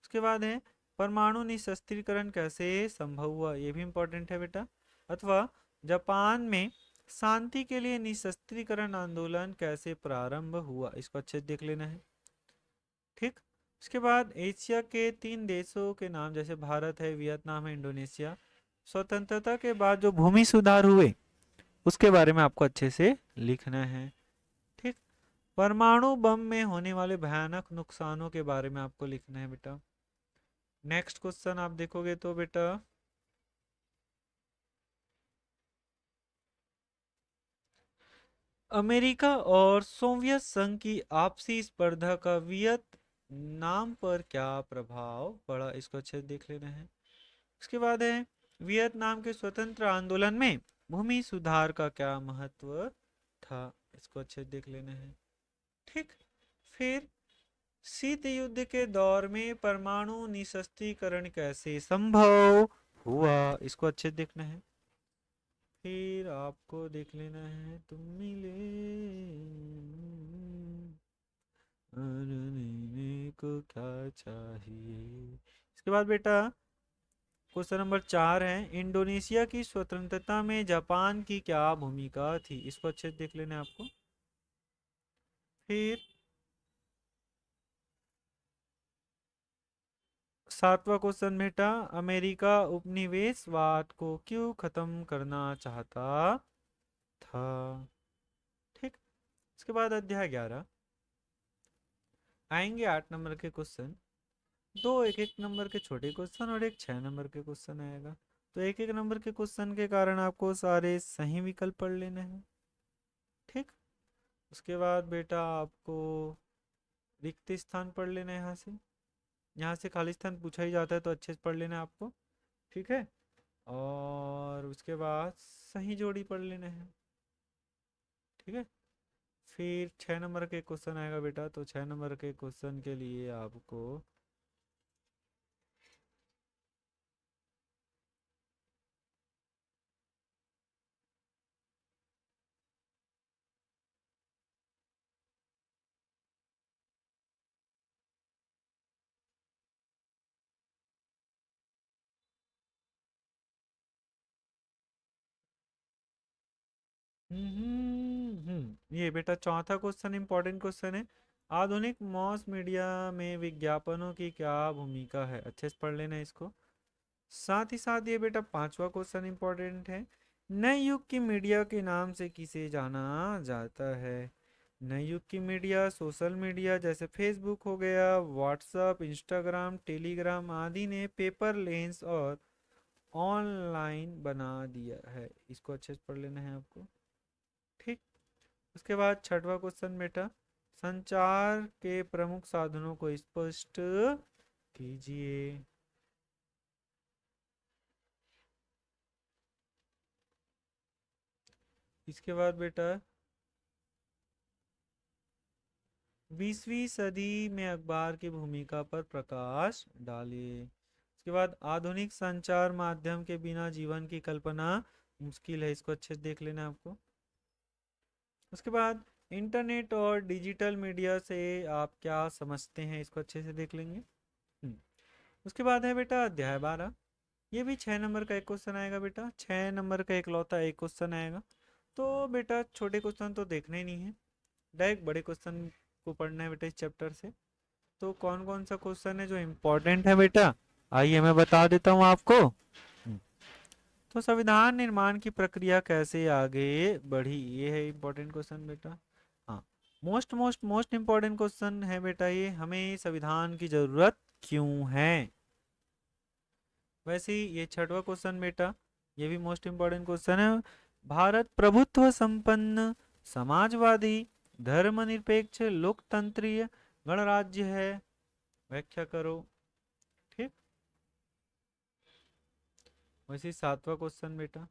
उसके बाद है परमाणु निशस्त्रीकरण कैसे संभव हुआ, ये भी इंपॉर्टेंट है बेटा। अथवा जापान में शांति के लिए निशस्त्रीकरण आंदोलन कैसे प्रारंभ हुआ, इसको अच्छे से देख लेना है। ठीक। उसके बाद एशिया के 3 देशों के नाम, जैसे भारत है, वियतनाम है, इंडोनेशिया, स्वतंत्रता के बाद जो भूमि सुधार हुए उसके बारे में आपको अच्छे से लिखना है। ठीक। परमाणु बम में होने वाले भयानक नुकसानों के बारे में आपको लिखना है बेटा। नेक्स्ट क्वेश्चन आप देखोगे तो बेटा अमेरिका और सोवियत संघ की आपसी स्पर्धा का वियतनाम पर क्या प्रभाव पड़ा, इसको अच्छे से देख लेना है। उसके बाद है वियतनाम के स्वतंत्र आंदोलन में भूमि सुधार का क्या महत्व था, इसको अच्छे से देख लेना है। ठीक। फिर शीत युद्ध के दौर में परमाणु निशस्त्रीकरण कैसे संभव हुआ, इसको अच्छे से देखना है। फिर आपको देख लेना है तुम मिले और को क्या चाहिए। इसके बाद बेटा क्वेश्चन नंबर 4 है इंडोनेशिया की स्वतंत्रता में जापान की क्या भूमिका थी, इसको अच्छे से देख लेना है आपको। फिर 7वां क्वेश्चन बेटा अमेरिका उपनिवेशवाद को क्यों खत्म करना चाहता था। ठीक। इसके बाद अध्याय 11 आएंगे 8 नंबर के क्वेश्चन, दो एक एक नंबर के छोटे क्वेश्चन और एक 6 नंबर के क्वेश्चन आएगा। तो एक एक नंबर के क्वेश्चन के कारण आपको सारे सही विकल्प पढ़ लेने हैं। ठीक। उसके बाद बेटा आपको रिक्त स्थान पढ़ लेना है, यहाँ से खाली स्थान पूछा ही जाता है तो अच्छे से पढ़ लेना है आपको। ठीक है। और उसके बाद सही जोड़ी पढ़ लेना है। ठीक है। फिर 6 नंबर के क्वेश्चन आएगा बेटा, तो 6 नंबर के क्वेश्चन के लिए आपको ये बेटा चौथा क्वेश्चन इंपॉर्टेंट क्वेश्चन है। आधुनिक मॉस मीडिया में विज्ञापनों की क्या भूमिका है, अच्छे से पढ़ लेना इसको। साथ ही साथ ये बेटा 5वां क्वेश्चन इंपॉर्टेंट है। नए युग की मीडिया के नाम से किसे जाना जाता है। नए युग की मीडिया सोशल मीडिया जैसे फेसबुक हो गया, व्हाट्सएप, इंस्टाग्राम, टेलीग्राम आदि ने पेपर लेंस और ऑनलाइन बना दिया है, इसको अच्छे से पढ़ लेना है आपको। ठीक। उसके बाद 6वां क्वेश्चन बेटा संचार के प्रमुख साधनों को स्पष्ट कीजिए। इसके बाद बेटा 20वीं सदी में अखबार की भूमिका पर प्रकाश डालिए। इसके बाद आधुनिक संचार माध्यम के बिना जीवन की कल्पना मुश्किल है, इसको अच्छे से देख लेना आपको। उसके बाद इंटरनेट और डिजिटल मीडिया से आप क्या समझते हैं, इसको अच्छे से देख लेंगे। उसके बाद है बेटा अध्याय 12, ये भी 6 नंबर का एक क्वेश्चन आएगा बेटा, 6 नंबर का इकलौता एक क्वेश्चन आएगा। तो बेटा छोटे क्वेश्चन तो देखने ही नहीं है, डायरेक्ट बड़े क्वेश्चन को पढ़ना है बेटा इस चैप्टर से। तो कौन कौन सा क्वेश्चन है जो इम्पोर्टेंट है बेटा, आइए मैं बता देता हूँ आपको। तो संविधान निर्माण की प्रक्रिया कैसे आगे बढ़ी, ये है इम्पोर्टेंट क्वेश्चन बेटा। हाँ, most most most important question है बेटा ये, हमें संविधान की जरूरत क्यों है। वैसे ही ये छठवां क्वेश्चन बेटा, ये भी मोस्ट इंपॉर्टेंट क्वेश्चन है। भारत प्रभुत्व संपन्न समाजवादी धर्मनिरपेक्ष लोकतंत्रीय गणराज्य है, व्याख्या करो। ठीक। वैसे ही सातवां क्वेश्चन बेटा,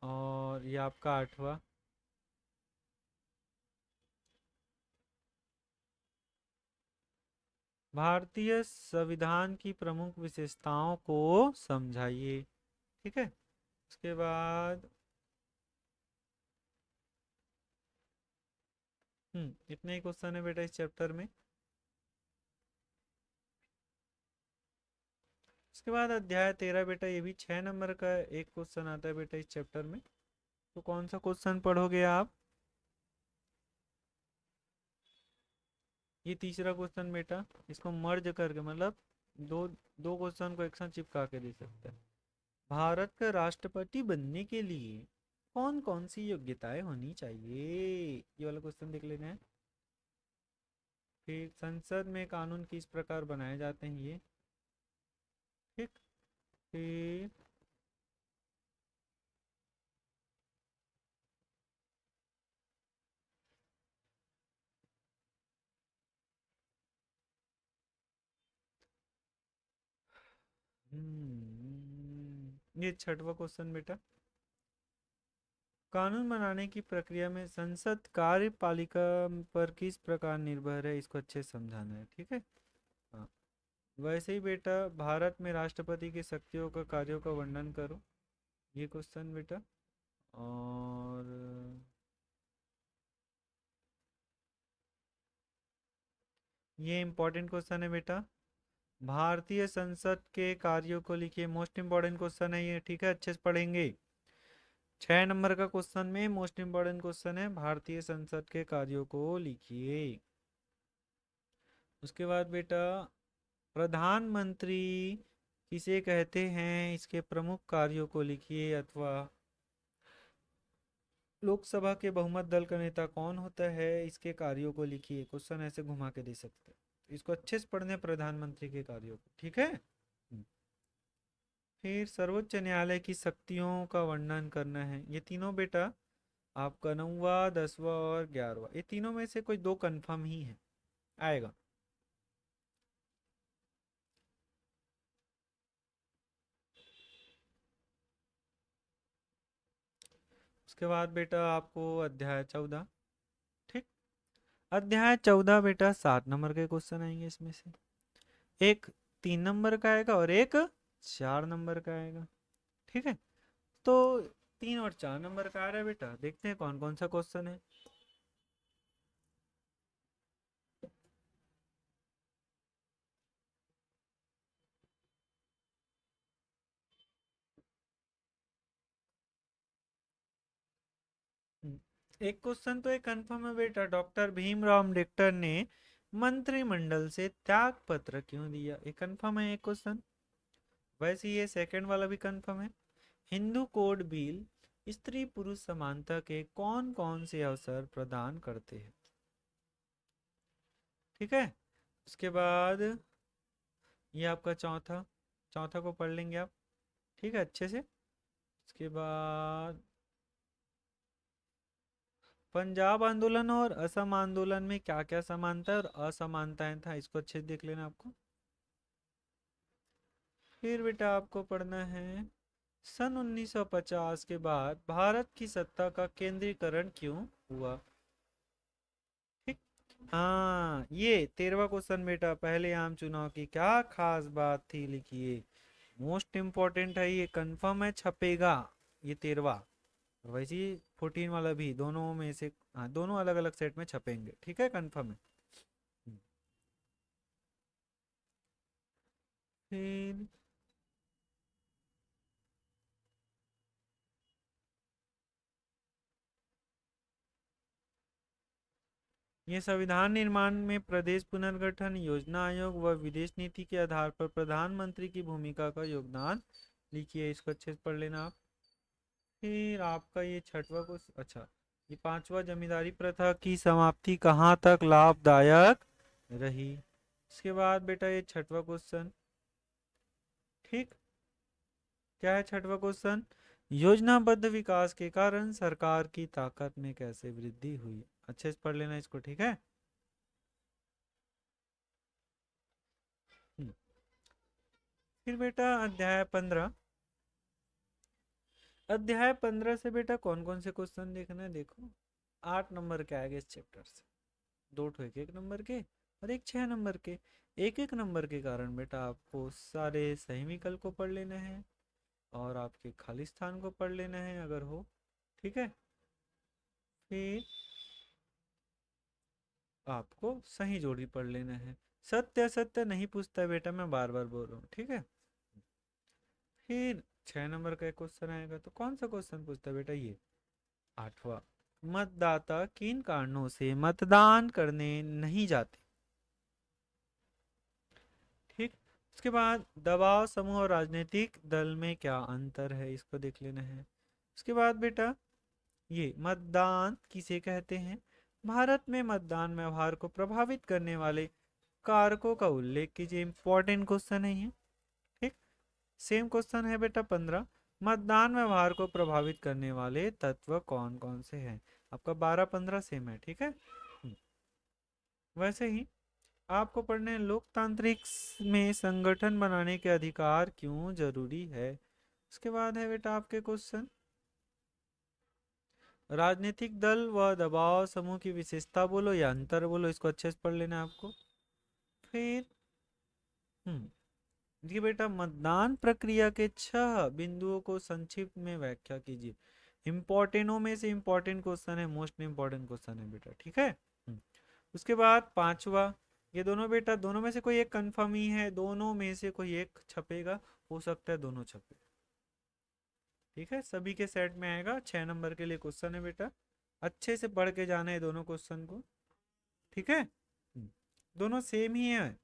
और ये आपका आठवां। भारतीय संविधान की प्रमुख विशेषताओं को समझाइए। ठीक है। उसके बाद इतने ही क्वेश्चन है बेटा इस चैप्टर में। उसके बाद अध्याय 13 बेटा, ये भी 6 नंबर का एक क्वेश्चन आता है बेटा इस चैप्टर में। तो कौन सा क्वेश्चन पढ़ोगे आप? ये तीसरा क्वेश्चन बेटा, इसको मर्ज करके मतलब दो दो क्वेश्चन को एक साथ चिपका के दे सकते हैं। भारत का राष्ट्रपति बनने के लिए कौन कौन सी योग्यताएं होनी चाहिए, ये वाला क्वेश्चन देख लेना है। फिर संसद में कानून किस प्रकार बनाए जाते हैं ये। ठीक। फिर ये छठवां क्वेश्चन बेटा, कानून बनाने की प्रक्रिया में संसद कार्यपालिका पर किस प्रकार निर्भर है, इसको अच्छे से समझाना है। ठीक है। हाँ। वैसे ही बेटा, भारत में राष्ट्रपति की शक्तियों का कार्यों का वर्णन करो, ये क्वेश्चन बेटा। और ये इंपॉर्टेंट क्वेश्चन है बेटा, भारतीय संसद के कार्यों को लिखिए। मोस्ट इंपॉर्टेंट क्वेश्चन है ये, ठीक है, अच्छे से पढ़ेंगे। 6 नंबर का क्वेश्चन में मोस्ट इंपॉर्टेंट क्वेश्चन है, भारतीय संसद के कार्यों को लिखिए। उसके बाद बेटा, प्रधानमंत्री किसे कहते हैं, इसके प्रमुख कार्यों को लिखिए। अथवा लोकसभा के बहुमत दल का नेता कौन होता है, इसके कार्यों को लिखिए। क्वेश्चन ऐसे घुमा के दे सकते हैं, तो इसको अच्छे से पढ़ने प्रधानमंत्री के कार्यों को। ठीक है। फिर सर्वोच्च न्यायालय की शक्तियों का वर्णन करना है। ये तीनों बेटा आपका 9वां 10वां और 11वां, ये तीनों में से कोई दो कंफर्म ही है, आएगा। उसके बाद बेटा आपको अध्याय 14। ठीक। अध्याय 14 बेटा 7 नंबर के क्वेश्चन आएंगे इसमें से, एक 3 नंबर का आएगा और एक 4 नंबर का आएगा। ठीक है। तो 3 और 4 नंबर का आ रहा है बेटा, देखते हैं कौन कौन सा क्वेश्चन है। एक क्वेश्चन तो एक कंफर्म है बेटा, डॉक्टर भीमराव अम्बेडकर ने मंत्रिमंडल से त्याग पत्र क्यों दिया, ये कंफर्म है एक क्वेश्चन। वैसे ये सेकंड वाला भी कंफर्म है। हिंदू कोड बिल स्त्री पुरुष समानता के कौन कौन से अवसर प्रदान करते हैं। ठीक है। उसके बाद ये आपका चौथा, चौथा को पढ़ लेंगे आप, ठीक है, अच्छे से। उसके बाद पंजाब आंदोलन और असम आंदोलन में क्या क्या समानता और असमानताएं था, इसको अच्छे से देख लेना आपको। फिर बेटा आपको पढ़ना है, सन 1950 के बाद भारत की सत्ता का केंद्रीकरण क्यों हुआ। ठीक। हाँ, ये 13वां क्वेश्चन बेटा, पहले आम चुनाव की क्या खास बात थी, लिखिए। मोस्ट इम्पोर्टेंट है ये, कंफर्म है छपेगा ये 13वां। वैसे ही 14 वाला भी, दोनों में से, हाँ, दोनों अलग अलग सेट में छपेंगे। ठीक है, कंफर्म है। हम्म। फिर ये संविधान निर्माण में प्रदेश पुनर्गठन, योजना आयोग व विदेश नीति के आधार पर प्रधानमंत्री की भूमिका का योगदान लिखिए, इसको अच्छे से पढ़ लेना आप। फिर आपका ये छठवां क्वेश्चन, अच्छा, ये पांचवा, जमींदारी प्रथा की समाप्ति कहाँ तक लाभदायक रही। इसके बाद बेटा ये छठवा क्वेश्चन, ठीक, क्या है छठवा क्वेश्चन, योजनाबद्ध विकास के कारण सरकार की ताकत में कैसे वृद्धि हुई। अच्छे से पढ़ लेना इसको, ठीक है। हम्म, फिर बेटा अध्याय 15, अध्याय 15 से बेटा कौन कौन से क्वेश्चन देखना है, देखो 8 नंबर के आएंगे इस चैप्टर से, दो ठो एक एक नंबर के और एक 6 नंबर के। एक एक नंबर के कारण बेटा आपको सारे सही विकल्प को पढ़ लेना है और आपके खाली स्थान को पढ़ लेना है अगर हो, ठीक है। फिर आपको सही जोड़ी पढ़ लेना है, सत्य सत्य नहीं पूछता बेटा, मैं बार बार बोल रहा हूँ, ठीक है। फिर 6 नंबर का एक क्वेश्चन आएगा, तो कौन सा क्वेश्चन पूछता है बेटा, ये 8वां, मतदाता किन कारणों से मतदान करने नहीं जाते, ठीक। उसके बाद दबाव समूह और राजनीतिक दल में क्या अंतर है, इसको देख लेना है। उसके बाद बेटा ये मतदान किसे कहते हैं, भारत में मतदान व्यवहार को प्रभावित करने वाले कारकों का उल्लेख कीजिए, इंपॉर्टेंट क्वेश्चन है ये, ठीक। सेम क्वेश्चन है बेटा 15, मतदान व्यवहार को प्रभावित करने वाले तत्व कौन कौन से हैं। आपका 12 15 सेम है, ठीक है। वैसे ही आपको पढ़ने हैं, लोकतांत्रिक में संगठन बनाने के अधिकार क्यों जरूरी है। उसके बाद है बेटा आपके क्वेश्चन, राजनीतिक दल व दबाव समूह की विशेषता बोलो या अंतर बोलो, इसको अच्छे से पढ़ लेना है आपको। फिर ये बेटा मतदान प्रक्रिया के 6 बिंदुओं को संक्षिप्त में व्याख्या कीजिए, इंपॉर्टेंटों में से इंपॉर्टेंट क्वेश्चन है, मोस्ट इंपॉर्टेंट क्वेश्चन है बेटा, ठीक है। उसके बाद 5वां, ये दोनों बेटा दोनों में से कोई एक कंफर्म ही है, दोनों में से कोई एक छपेगा, हो सकता है दोनों छपे, ठीक है। सभी के सेट में आएगा, 6 नंबर के लिए क्वेश्चन है बेटा, अच्छे से पढ़ के जाना है दोनों क्वेश्चन को, ठीक है। दोनों सेम ही है,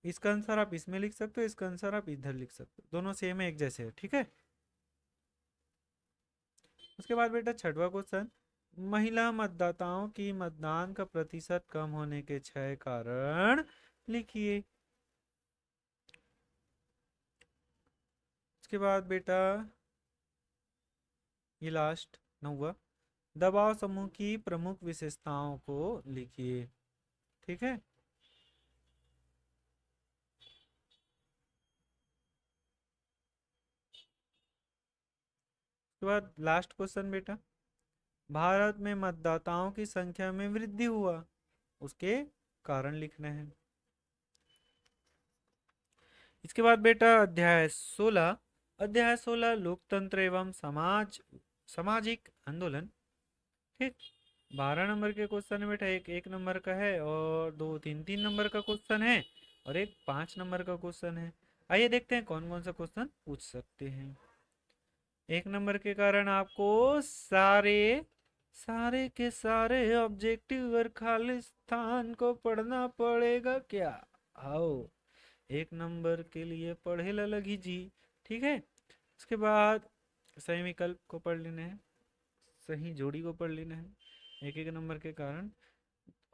इसका आंसर आप इसमें लिख सकते हो, इसका आंसर आप इधर लिख सकते हो, दोनों सेम है, एक जैसे है, ठीक है। उसके बाद बेटा 6वां क्वेश्चन, महिला मतदाताओं की मतदान का प्रतिशत कम होने के 6 कारण लिखिए। उसके बाद बेटा ये लास्ट 9वां, दबाव समूह की प्रमुख विशेषताओं को लिखिए, ठीक है। उसके बाद लास्ट क्वेश्चन बेटा, भारत में मतदाताओं की संख्या में वृद्धि हुआ, उसके कारण लिखना है। इसके बाद बेटा अध्याय 16 लोकतंत्र एवं सामाजिक आंदोलन, ठीक। 12 नंबर के क्वेश्चन है बेटा, एक एक नंबर का है और दो तीन तीन नंबर का क्वेश्चन है और एक 5 नंबर का क्वेश्चन है। आइए देखते हैं कौन कौन सा क्वेश्चन पूछ सकते हैं। 1 नंबर के कारण आपको सारे सारे के सारे ऑब्जेक्टिव और खाली स्थान को पढ़ना पड़ेगा क्या, आओ 1 नंबर के लिए पढ़े ला लगी जी, ठीक है। उसके बाद सही विकल्प को पढ़ लेना है, सही जोड़ी को पढ़ लेना है, एक एक नंबर के कारण,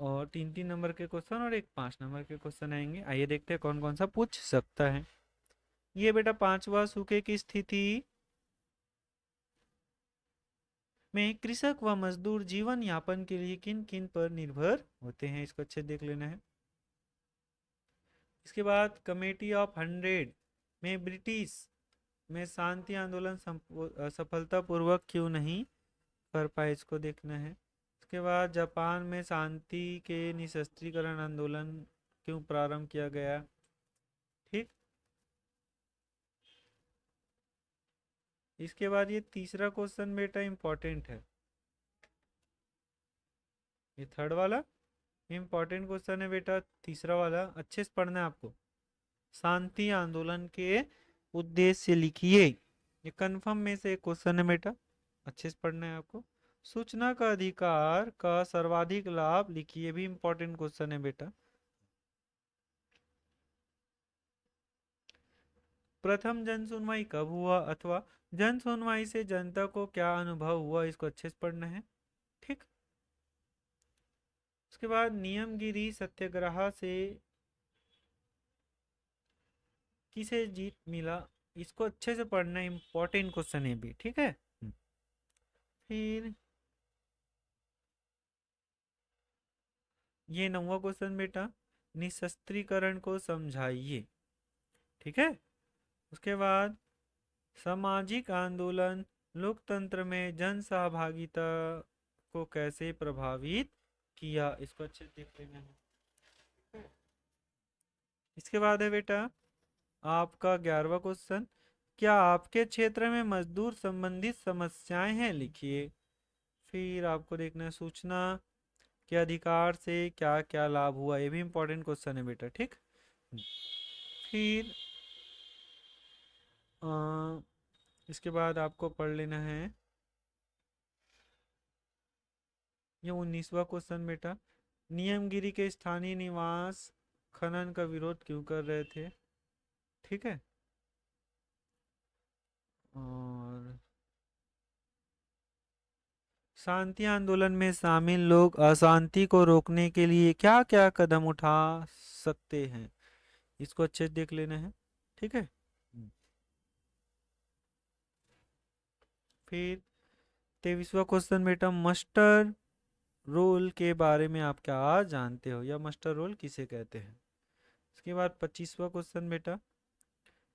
और तीन तीन नंबर के क्वेश्चन और एक 5 नंबर के क्वेश्चन आएंगे। आइए देखते हैं कौन कौन सा पूछ सकता है। ये बेटा 5वां, सूखे की स्थिति में कृषक व मजदूर जीवन यापन के लिए किन किन पर निर्भर होते हैं, इसको अच्छे देख लेना है। इसके बाद कमेटी ऑफ 100 में ब्रिटिश में शांति आंदोलन सफलतापूर्वक क्यों नहीं कर पाए, इसको देखना है। उसके बाद जापान में शांति के निशस्त्रीकरण आंदोलन क्यों प्रारंभ किया गया, ठीक। इसके बाद ये तीसरा क्वेश्चन बेटा इंपॉर्टेंट है, ये थर्ड वाला इंपॉर्टेंट क्वेश्चन है बेटा, तीसरा वाला अच्छे से पढ़ना है आपको। शांति आंदोलन के उद्देश्य लिखिए, ये कंफर्म में से एक क्वेश्चन है बेटा, अच्छे से पढ़ना है आपको। सूचना का अधिकार का सर्वाधिक लाभ लिखिए, भी इंपॉर्टेंट क्वेश्चन है बेटा। प्रथम जन सुनवाई कब हुआ अथवा जन सुनवाई से जनता को क्या अनुभव हुआ, इसको अच्छे से पढ़ना है। ठीक। उसके बाद नियमगिरी सत्याग्रह से किसे जीत मिला, इसको अच्छे से पढ़ना, इंपॉर्टेंट क्वेश्चन है भी। ठीक है। फिर ये 9वां क्वेश्चन बेटा, निशस्त्रीकरण को समझाइए। ठीक है। उसके बाद सामाजिक आंदोलन लोकतंत्र में जन सहभागिता को कैसे प्रभावित किया, इसको अच्छे से देख लेना है। इसके बाद है बेटा आपका 11वां क्वेश्चन, क्या आपके क्षेत्र में मजदूर संबंधित समस्याएं हैं, लिखिए। फिर आपको देखना है सूचना के अधिकार से क्या क्या लाभ हुआ, ये भी इंपॉर्टेंट क्वेश्चन है बेटा। ठीक। फिर इसके बाद आपको पढ़ लेना है ये 19वां क्वेश्चन बेटा, नियमगिरी के स्थानीय निवास खनन का विरोध क्यों कर रहे थे। ठीक है। और शांति आंदोलन में शामिल लोग अशांति को रोकने के लिए क्या क्या कदम उठा सकते हैं, इसको अच्छे से देख लेना है। ठीक है। फिर 23वां क्वेश्चन बेटा, मस्टर रोल के बारे में आप क्या जानते हो, या मस्टर रोल किसे कहते हैं। उसके बाद 25वां क्वेश्चन बेटा,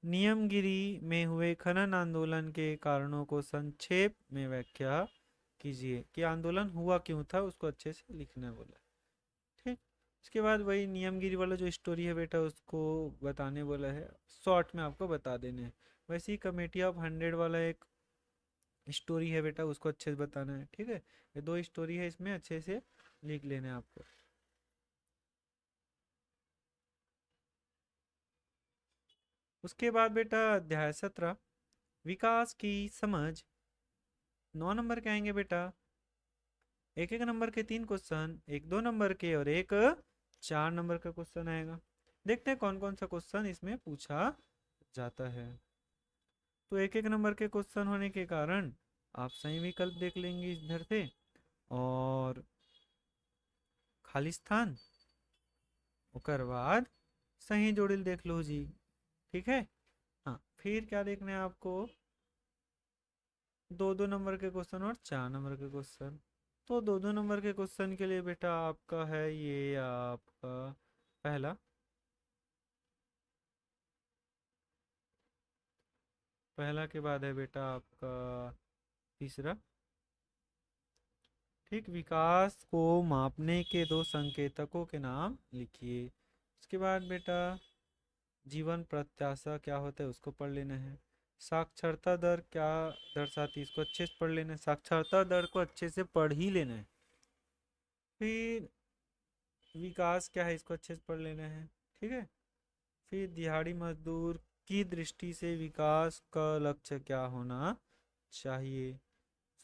नियमगिरी में हुए खनन आंदोलन के कारणों को संक्षेप में व्याख्या कीजिए, कि आंदोलन हुआ क्यों था, उसको अच्छे से लिखना बोला। ठीक। इसके बाद वही नियमगिरी वाला जो स्टोरी है बेटा, उसको बताने बोला है, शॉर्ट में आपको बता देने हैं। वैसे ही कमेटी ऑफ 100 वाला एक स्टोरी है बेटा, उसको अच्छे से बताना है। ठीक है। ये 2 स्टोरी है, इसमें अच्छे से लिख लेना है आपको। उसके बाद बेटा अध्याय 17 विकास की समझ, 9 नंबर के आएंगे बेटा। एक एक नंबर के 3 क्वेश्चन, एक 2 नंबर के और एक 4 नंबर का क्वेश्चन आएगा। देखते हैं कौन कौन सा क्वेश्चन इसमें पूछा जाता है। तो एक एक नंबर के क्वेश्चन होने के कारण आप सही विकल्प देख लेंगे इधर से, और खाली स्थान ओकर बाद सही जोड़िल देख लो जी। ठीक है। हाँ, फिर क्या देखना है आपको, 2 2 नंबर के क्वेश्चन और 4 नंबर के क्वेश्चन। तो 2 2 नंबर के क्वेश्चन के लिए बेटा आपका है ये आपका पहला, पहला के बाद है बेटा आपका तीसरा। ठीक। विकास को मापने के 2 संकेतकों के नाम लिखिए। उसके बाद बेटा जीवन प्रत्याशा क्या होता है, उसको पढ़ लेना है। साक्षरता दर क्या दर्शाती है, इसको अच्छे से पढ़ लेना है, साक्षरता दर को अच्छे से पढ़ ही लेना है। फिर विकास क्या है, इसको अच्छे से पढ़ लेना है। ठीक है। फिर दिहाड़ी मजदूर की दृष्टि से विकास का लक्ष्य क्या होना चाहिए।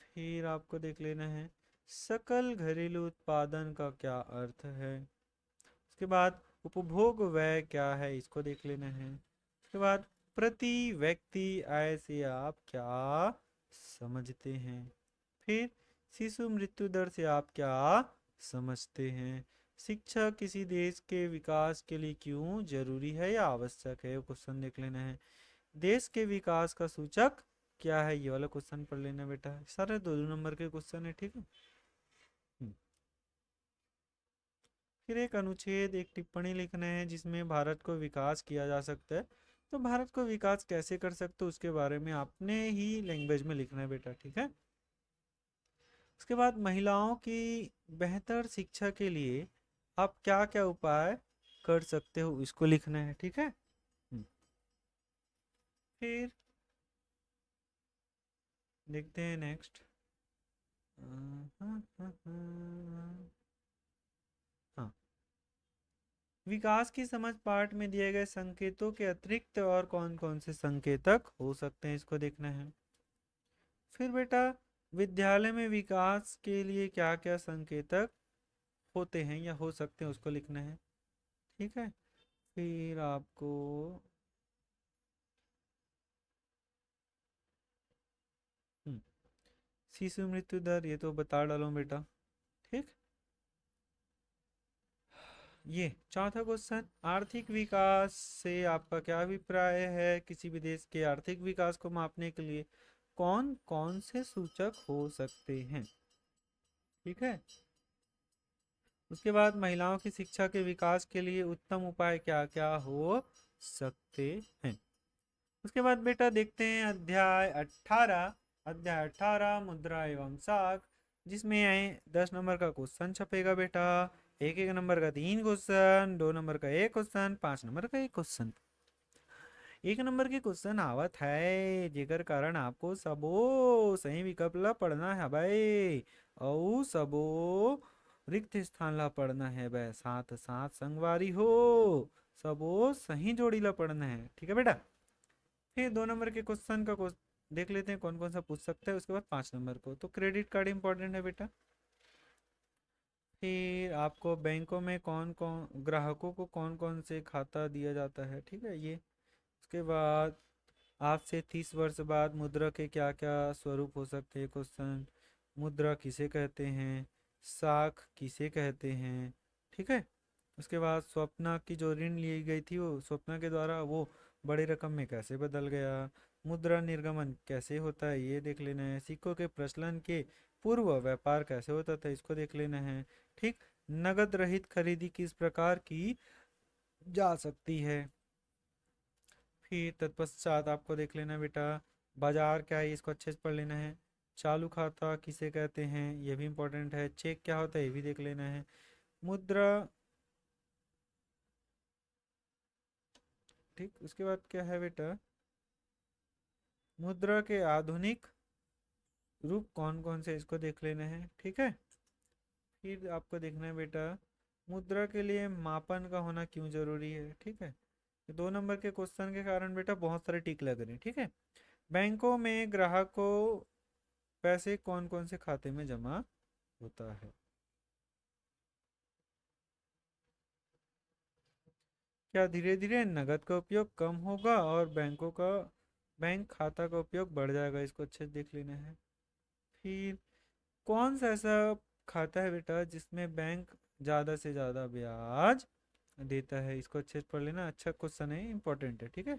फिर आपको देख लेना है सकल घरेलू उत्पादन का क्या अर्थ है। उसके बाद उपभोग व्यय क्या है, इसको देख लेना है। उसके बाद प्रति व्यक्ति आय से आप क्या समझते हैं। फिर शिशु मृत्यु दर से आप क्या समझते हैं। शिक्षा किसी देश के विकास के लिए क्यों जरूरी है या आवश्यक है, वो क्वेश्चन देख लेना है। देश के विकास का सूचक क्या है, ये वाला क्वेश्चन पढ़ लेना बेटा। सारे 2 2 नंबर के क्वेश्चन है। ठीक है। हम्म। फिर एक अनुच्छेद एक टिप्पणी लिखना है जिसमें भारत को विकास किया जा सकता है। तो भारत को विकास कैसे कर सकते हो उसके बारे में अपने ही लैंग्वेज में लिखना है बेटा। ठीक है। उसके बाद महिलाओं की बेहतर शिक्षा के लिए आप क्या क्या उपाय कर सकते हो, इसको लिखना है। ठीक है। फिर देखते हैं नेक्स्ट। हाँ, विकास की समझ पाठ में दिए गए संकेतों के अतिरिक्त और कौन कौन से संकेतक हो सकते हैं, इसको देखना है। फिर बेटा विद्यालय में विकास के लिए क्या क्या संकेतक होते हैं या हो सकते हैं, उसको लिखना है। ठीक है। फिर आपको शिशु मृत्यु दर ये तो बता डालो बेटा। ठीक। ये चौथा क्वेश्चन, आर्थिक विकास से आपका क्या अभिप्राय है? किसी भी देश के आर्थिक विकास को मापने के लिए कौन कौन से सूचक हो सकते हैं? ठीक है। उसके बाद महिलाओं की शिक्षा के विकास के लिए उत्तम उपाय क्या क्या हो सकते हैं? उसके बाद बेटा देखते हैं अध्याय 18 मुद्रा एवं साख, जिसमें 10 नंबर का क्वेश्चन छपेगा बेटा। एक एक नंबर का 3 क्वेश्चन, 2 नंबर का 1 क्वेश्चन, 5 नंबर का 1 क्वेश्चन। 1 नंबर के क्वेश्चन आवत है जेकर कारण आपको सबो सही विकल्प ला पढ़ना है भाई, और सबो रिक्त स्थान ला पढ़ना है भाई, साथ साथ संगवारी हो सबो सही जोड़ी ला पढ़ना है। ठीक है बेटा। फिर 2 नंबर के क्वेश्चन का देख लेते हैं कौन कौन सा पूछ सकता है। उसके बाद 5 नंबर को तो क्रेडिट कार्ड इंपॉर्टेंट है बेटा। फिर आपको बैंकों में कौन कौन ग्राहकों को कौन कौन से खाता दिया जाता है, ठीक है ये। उसके बाद आज से 30 वर्ष बाद मुद्रा के क्या क्या स्वरूप हो सकते हैं क्वेश्चन। मुद्रा किसे कहते हैं, साख किसे कहते हैं, ठीक है। उसके बाद स्वप्ना की जो ऋण ली गई थी वो स्वप्ना के द्वारा वो बड़ी रकम में कैसे बदल गया। मुद्रा निर्गमन कैसे होता है ये देख लेना है। सिक्कों के प्रचलन के पूर्व व्यापार कैसे होता था इसको देख लेना है। ठीक। नगद रहित खरीदी किस प्रकार की जा सकती है। फिर तत्पश्चात आपको देख लेना बेटा बाजार क्या है इसको अच्छे से पढ़ लेना है। चालू खाता किसे कहते हैं ये भी इंपॉर्टेंट है। चेक क्या होता है ये भी देख लेना है। मुद्रा, ठीक। उसके बाद क्या है बेटा, मुद्रा के आधुनिक रूप कौन कौन से इसको देख लेना है। ठीक है। फिर आपको देखना है बेटा मुद्रा के लिए मापन का होना क्यों जरूरी है। ठीक है। 2 नंबर के क्वेश्चन के कारण बेटा बहुत सारे टिक लग रहे हैं। ठीक है। बैंकों में ग्राहक को पैसे कौन कौन से खाते में जमा होता है। क्या धीरे धीरे नगद का उपयोग कम होगा और बैंक खाता का उपयोग बढ़ जाएगा, इसको अच्छे से देख लेना है। फिर कौन सा ऐसा खाता है बेटा जिसमें बैंक ज़्यादा से ज़्यादा ब्याज देता है, इसको अच्छे से पढ़ लेना। अच्छा क्वेश्चन है, इंपॉर्टेंट है। ठीक है।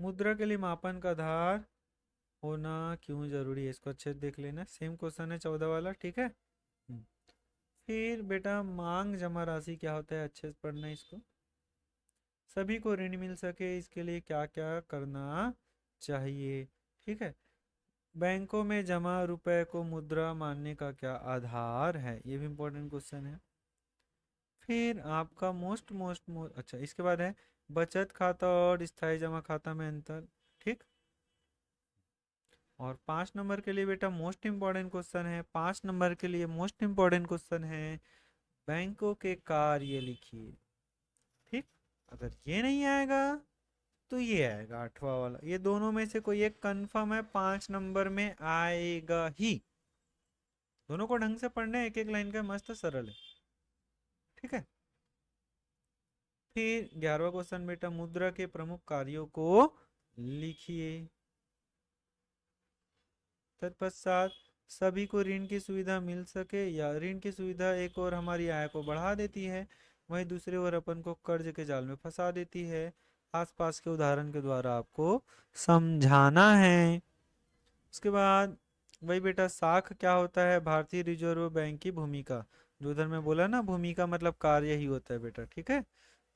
मुद्रा के लिए मापन का आधार होना क्यों जरूरी है, इसको अच्छे से देख लेना। सेम क्वेश्चन है 14 वाला। ठीक है। फिर बेटा मांग जमा राशि क्या होता है अच्छे से पढ़ना इसको। सभी को ऋण मिल सके इसके लिए क्या क्या करना चाहिए। ठीक है। बैंकों में जमा रुपए को मुद्रा मानने का क्या आधार है, ये भी इंपॉर्टेंट क्वेश्चन है। फिर आपका मोस्ट अच्छा इसके बाद है बचत खाता और स्थायी जमा खाता में अंतर। ठीक। और 5 नंबर के लिए बेटा मोस्ट इंपॉर्टेंट क्वेश्चन है। 5 नंबर के लिए मोस्ट इंपॉर्टेंट क्वेश्चन है बैंकों के कार्य लिखिए। ठीक। अगर ये नहीं आएगा तो ये आएगा 8वां वाला। ये दोनों में से कोई एक कंफर्म है 5 नंबर में आएगा ही। दोनों को ढंग से पढ़ने, एक एक लाइन का मस्त सरल है। ठीक है। फिर 11वां क्वेश्चन बेटा मुद्रा के प्रमुख कार्यों को लिखिए। तत्पश्चात सभी को ऋण की सुविधा मिल सके या ऋण की सुविधा एक और हमारी आय को बढ़ा देती है, वहीं दूसरे ओर अपन को कर्ज के जाल में फंसा देती है। आसपास के उदाहरण के द्वारा आपको समझाना है। उसके बाद वही बेटा साख क्या होता है, भारतीय रिजर्व बैंक की भूमिका। जो उधर में बोला ना भूमिका मतलब कार्य ही होता है बेटा। ठीक है।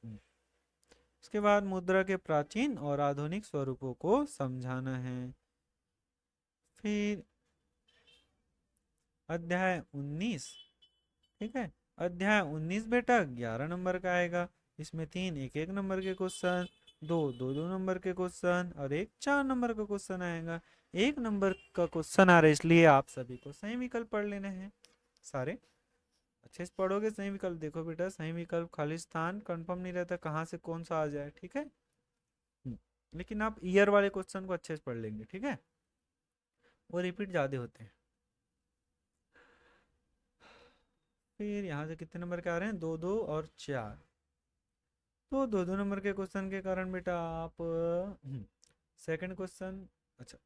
उसके बाद मुद्रा के प्राचीन और आधुनिक स्वरूपों को समझाना है। फिर अध्याय 19। ठीक है। अध्याय 19 बेटा 11 नंबर का आएगा। इसमें 3 एक एक नंबर के क्वेश्चन, 2 दो दो नंबर के क्वेश्चन और एक 4 नंबर का क्वेश्चन आएगा। 1 नंबर का क्वेश्चन आ रहा है इसलिए आप सभी को सही विकल्प पढ़ लेने हैं सारे। अच्छे से पढ़ोगे सही विकल्प। देखो बेटा सही विकल्प खाली स्थान कंफर्म नहीं रहता कहाँ से कौन सा आ जाए। ठीक है। लेकिन आप ईयर वाले क्वेश्चन को अच्छे से पढ़ लेंगे। ठीक है। वो रिपीट ज्यादा होते हैं। फिर यहाँ से कितने नंबर के आ रहे हैं, 2 2 और 4। तो 2 2 नंबर के क्वेश्चन के कारण बेटा आप सेकंड क्वेश्चन अच्छा,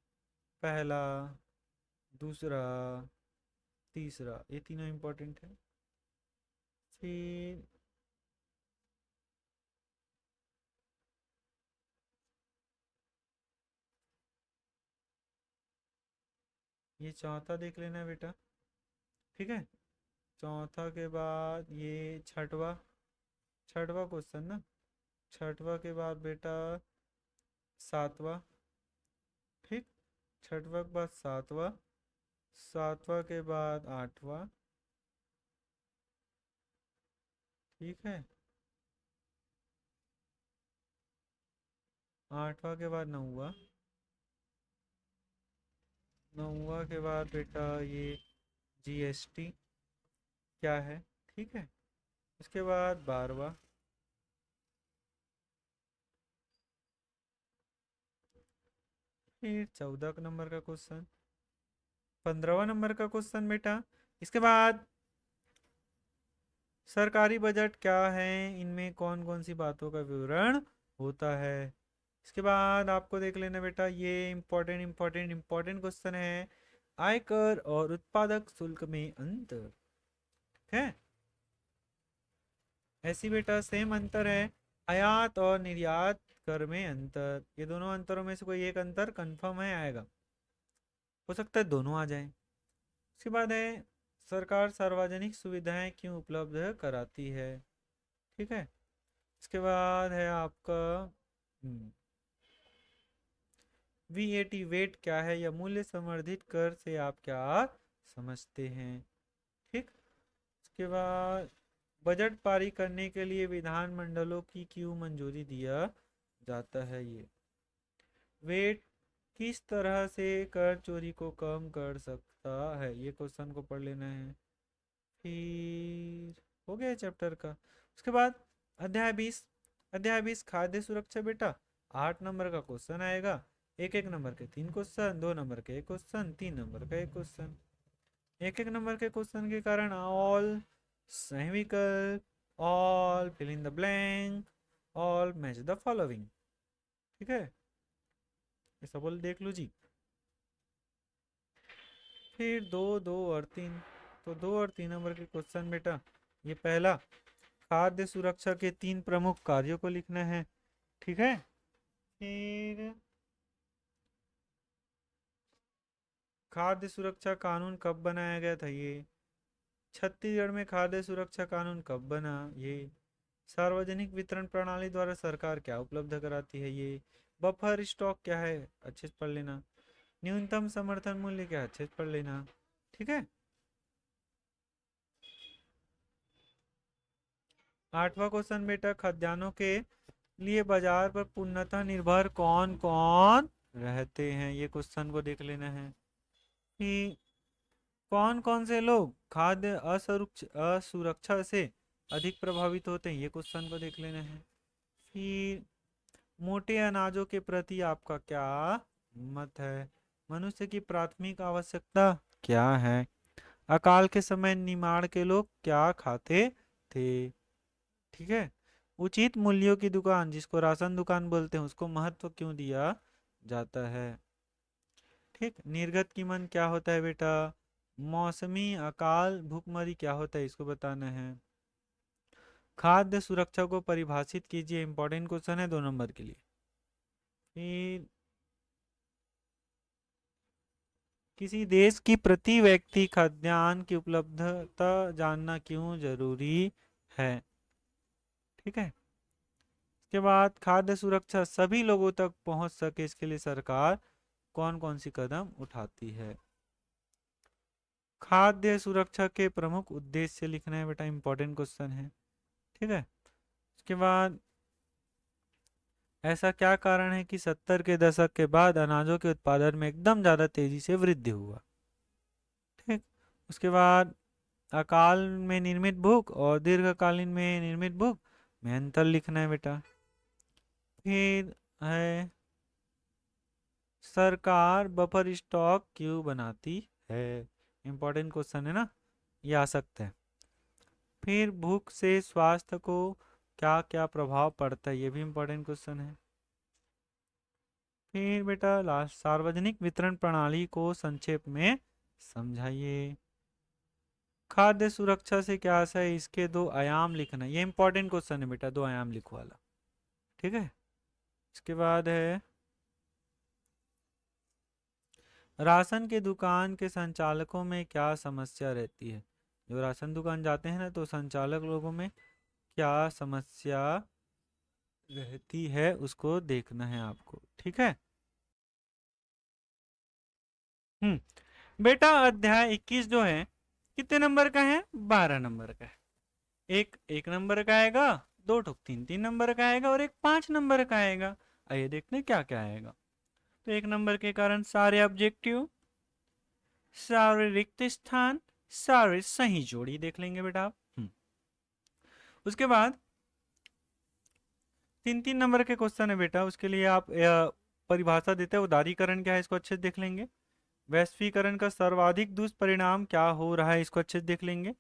पहला, दूसरा, तीसरा, ये तीनों इंपॉर्टेंट है। फिर ये चौथा देख लेना बेटा, ठीक है। चौथा के बाद ये छठवा, छठवा क्वेश्चन ना, छठवा के बाद बेटा सातवां, ठीक, छठवा के बाद सातवां, सातवां के बाद आठवां, ठीक है, आठवां के बाद नौवा, नौवा के बाद बेटा ये जीएसटी क्या है, ठीक है। उसके बाद बारहवा, फिर 14 नंबर का क्वेश्चन, 15वां नंबर का क्वेश्चन बेटा। इसके बाद सरकारी बजट क्या है, इनमें कौन कौन सी बातों का विवरण होता है। इसके बाद आपको देख लेना बेटा, ये इम्पोर्टेंट इम्पोर्टेंट इम्पोर्टेंट क्वेश्चन है, आयकर और उत्पादक शुल्क में अंतर है। ऐसी बेटा सेम अंतर है, आयात और निर्यात कर में अंतर, ये दोनों अंतरों में से कोई एक अंतर कंफर्म है आएगा, हो सकता है दोनों आ जाएं। उसके बाद है सरकार सार्वजनिक सुविधाएं क्यों उपलब्ध कराती है, ठीक है। इसके बाद है आपका वीएटी, वेट क्या है या मूल्य संवर्धित कर से आप क्या समझते हैं, ठीक। इसके बाद बजट पारित करने के लिए विधानमंडलों की क्यों मंजूरी दिया जाता है, ये वेट किस तरह से कर चोरी को कम कर सकता है, ये क्वेश्चन को पढ़ लेना है। फिर हो गया चैप्टर का। उसके बाद अध्याय 20, अध्याय 20 खाद्य सुरक्षा बेटा, 8 नंबर का क्वेश्चन आएगा, एक एक नंबर के 3 क्वेश्चन, 2 नंबर के 1 क्वेश्चन, 3 नंबर का 1 क्वेश्चन। एक एक नंबर के क्वेश्चन के कारण ऑल सही विकल्प, all fill in the blank, all match the following, ठीक है, ये सब बोल देख लो जी। फिर 2, 2 और 3, तो 2 और 3 नंबर के क्वेश्चन बेटा, ये पहला खाद्य सुरक्षा के 3 प्रमुख कार्यों को लिखना है, ठीक है। फिर खाद्य सुरक्षा कानून कब बनाया गया था, ये छत्तीसगढ़ में खाद्य सुरक्षा कानून कब बना, ये सार्वजनिक वितरण प्रणाली द्वारा सरकार क्या उपलब्ध कराती है, ये बफर स्टॉक क्या है, अच्छे से पढ़ लेना, न्यूनतम समर्थन मूल्य क्या है, अच्छे से पढ़ लेना, ठीक है। 8वां क्वेश्चन बेटा, खाद्यान्नों के लिए बाजार पर पूर्णतः निर्भर कौन कौन रहते हैं, ये क्वेश्चन को देख लेना है कि कौन कौन से लोग खाद्य असुरक्षा से अधिक प्रभावित होते हैं, ये क्वेश्चन को देख लेना है। फिर मोटे अनाजों के प्रति आपका क्या मत है, मनुष्य की प्राथमिक आवश्यकता क्या है, अकाल के समय निमाड़ के लोग क्या खाते थे, ठीक है। उचित मूल्यों की दुकान जिसको राशन दुकान बोलते हैं उसको महत्व क्यों दिया जाता है, ठीक। निर्गत कीमत क्या होता है बेटा, मौसमी अकाल भूखमरी क्या होता है, इसको बताना है। खाद्य सुरक्षा को परिभाषित कीजिए, इंपॉर्टेंट क्वेश्चन है 2 नंबर के लिए। फिर किसी देश की प्रति व्यक्ति खाद्यान्न की उपलब्धता जानना क्यों जरूरी है, ठीक है। इसके बाद खाद्य सुरक्षा सभी लोगों तक पहुंच सके इसके लिए सरकार कौन कौन सी कदम उठाती है। खाद्य सुरक्षा के प्रमुख उद्देश्य लिखना है बेटा, इंपॉर्टेंट क्वेश्चन है, ठीक है। उसके बाद ऐसा क्या कारण है कि 70 के दशक के बाद अनाजों के उत्पादन में एकदम ज्यादा तेजी से वृद्धि हुआ, ठीक। उसके बाद अकाल में निर्मित भूख और दीर्घकालीन में निर्मित भूख में अंतर लिखना है बेटा। फिर है सरकार बफर स्टॉक क्यों बनाती है, इंपॉर्टेंट क्वेश्चन है ना, ये आ सकता है। फिर भूख से स्वास्थ्य को क्या क्या प्रभाव पड़ता है, ये भी इंपॉर्टेंट क्वेश्चन है। फिर बेटा लास्ट, सार्वजनिक वितरण प्रणाली को संक्षेप में समझाइए। खाद्य सुरक्षा से क्या आशा है, इसके दो आयाम लिखना। ये इंपॉर्टेंट क्वेश्चन है बेटा, दो आयाम लिखो वाला। ठीक है। इसके बाद है राशन के दुकान के संचालकों में क्या समस्या रहती है। जो राशन दुकान जाते हैं ना, तो संचालक लोगों में क्या समस्या रहती है उसको देखना है आपको। ठीक है। बेटा अध्याय 21 जो है कितने नंबर का है, 12 नंबर का है। एक 1 नंबर का आएगा, दो ठोक 3-3 नंबर का आएगा और एक 5 नंबर का आएगा। आइए देखते हैं क्या क्या आएगा। तो 1 नंबर के कारण सारे ऑब्जेक्टिव, सारे रिक्त स्थान, सारे सही जोड़ी देख लेंगे बेटा आप। उसके बाद 3-3 नंबर के क्वेश्चन है बेटा, उसके लिए आप परिभाषा देते हैं। उदारीकरण क्या है, इसको अच्छे से देख लेंगे। वैश्वीकरण का सर्वाधिक दुष्परिणाम क्या हो रहा है, इसको अच्छे से देख लेंगे।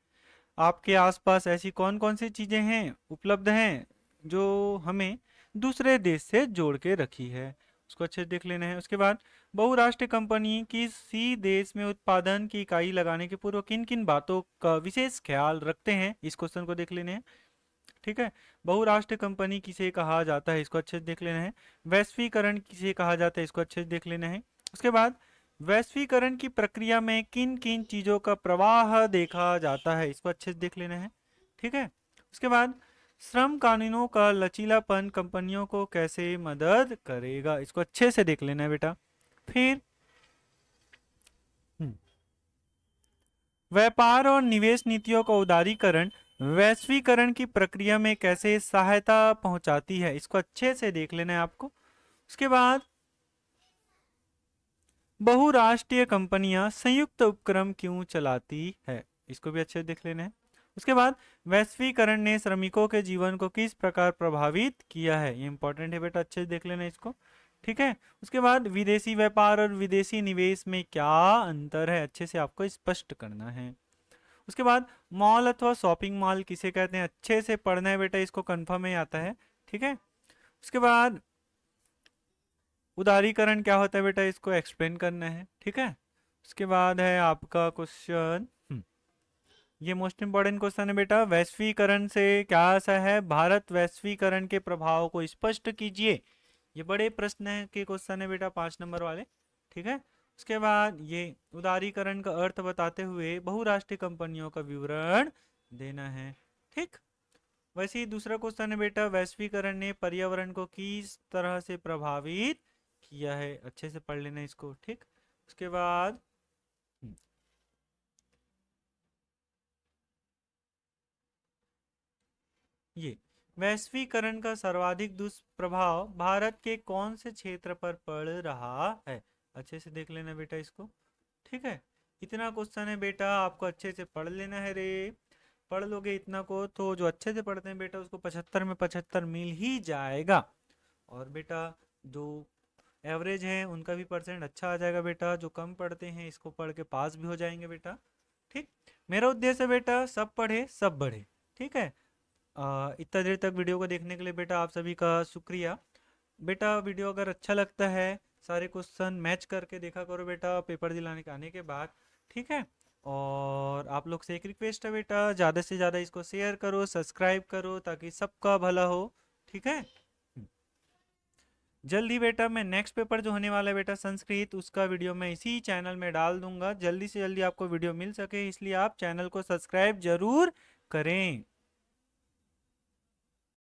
आपके आसपास ऐसी कौन कौन सी चीजें हैं, उपलब्ध हैं, जो हमें दूसरे देश से जोड़ के रखी है, उसको अच्छे से देख लेना है। उसके बाद बहुराष्ट्रीय कंपनी किसी देश में उत्पादन की इकाई लगाने के पूर्व किन किन बातों का विशेष ख्याल रखते हैं, इस क्वेश्चन को देख लेने हैं। ठीक है। बहुराष्ट्रीय कंपनी किसे कहा जाता है, इसको अच्छे से देख लेना है। वैश्वीकरण किसे कहा जाता है, इसको अच्छे से देख लेना है। उसके बाद वैश्वीकरण की प्रक्रिया में किन किन चीजों का प्रवाह देखा जाता है, इसको अच्छे से देख लेना है। ठीक है। उसके बाद श्रम कानूनों का लचीलापन कंपनियों को कैसे मदद करेगा, इसको अच्छे से देख लेना है बेटा। फिर व्यापार और निवेश नीतियों का उदारीकरण वैश्वीकरण की प्रक्रिया में कैसे सहायता पहुंचाती है, इसको अच्छे से देख लेना है आपको। उसके बाद बहुराष्ट्रीय कंपनियां संयुक्त उपक्रम क्यों चलाती है, इसको भी अच्छे से देख लेना है। उसके बाद वैश्वीकरण ने श्रमिकों के जीवन को किस प्रकार प्रभावित किया है, ये इंपॉर्टेंट है बेटा, अच्छे से देख लेना इसको। ठीक है। उसके बाद विदेशी व्यापार और विदेशी निवेश में क्या अंतर है, अच्छे से आपको स्पष्ट करना है। उसके बाद मॉल अथवा शॉपिंग मॉल किसे कहते हैं, अच्छे से पढ़ना है बेटा, इसको कंफर्म ही आता है। ठीक है। उसके बाद उदारीकरण क्या होता है बेटा, इसको एक्सप्लेन करना है। ठीक है। उसके बाद है आपका क्वेश्चन, ये मोस्ट इंपॉर्टेंट क्वेश्चन है बेटा, वैश्वीकरण से क्या आशा है, भारत वैश्वीकरण के प्रभाव को स्पष्ट कीजिए। ये बड़े प्रश्न है के क्वेश्चन है बेटा, 5 नंबर वाले। ठीक है। उसके बाद ये उदारीकरण का अर्थ बताते हुए बहुराष्ट्रीय कंपनियों का विवरण देना है। ठीक। वैसे ही दूसरा क्वेश्चन है बेटा, वैश्वीकरण ने पर्यावरण को किस तरह से प्रभावित किया है, अच्छे से पढ़ लेना इसको। ठीक। उसके बाद ये वैश्वीकरण का सर्वाधिक दुष्प्रभाव भारत के कौन से क्षेत्र पर पड़ रहा है, अच्छे से देख लेना बेटा इसको। ठीक है। इतना क्वेश्चन है बेटा, आपको अच्छे से पढ़ लेना है रे। पढ़ लोगे इतना को तो जो अच्छे से पढ़ते हैं बेटा, उसको 75 में 75 मिल ही जाएगा। और बेटा जो एवरेज है उनका भी परसेंट अच्छा आ जाएगा बेटा। जो कम पढ़ते हैं इसको पढ़ के पास भी हो जाएंगे बेटा। ठीक। मेरा उद्देश्य है बेटा, सब पढ़े सब बढ़े। ठीक है। इतना देर तक वीडियो को देखने के लिए बेटा आप सभी का शुक्रिया। बेटा वीडियो अगर अच्छा लगता है, सारे क्वेश्चन मैच करके देखा करो बेटा पेपर दिलाने के आने के बाद। ठीक है। और आप लोग से एक रिक्वेस्ट है बेटा, ज़्यादा से ज़्यादा इसको शेयर करो, सब्सक्राइब करो, ताकि सबका भला हो। ठीक है। जल्दी बेटा मैं नेक्स्ट पेपर जो होने वाला है बेटा संस्कृत, उसका वीडियो मैं इसी चैनल में डाल दूंगा। जल्दी से जल्दी आपको वीडियो मिल सके, इसलिए आप चैनल को सब्सक्राइब जरूर करें।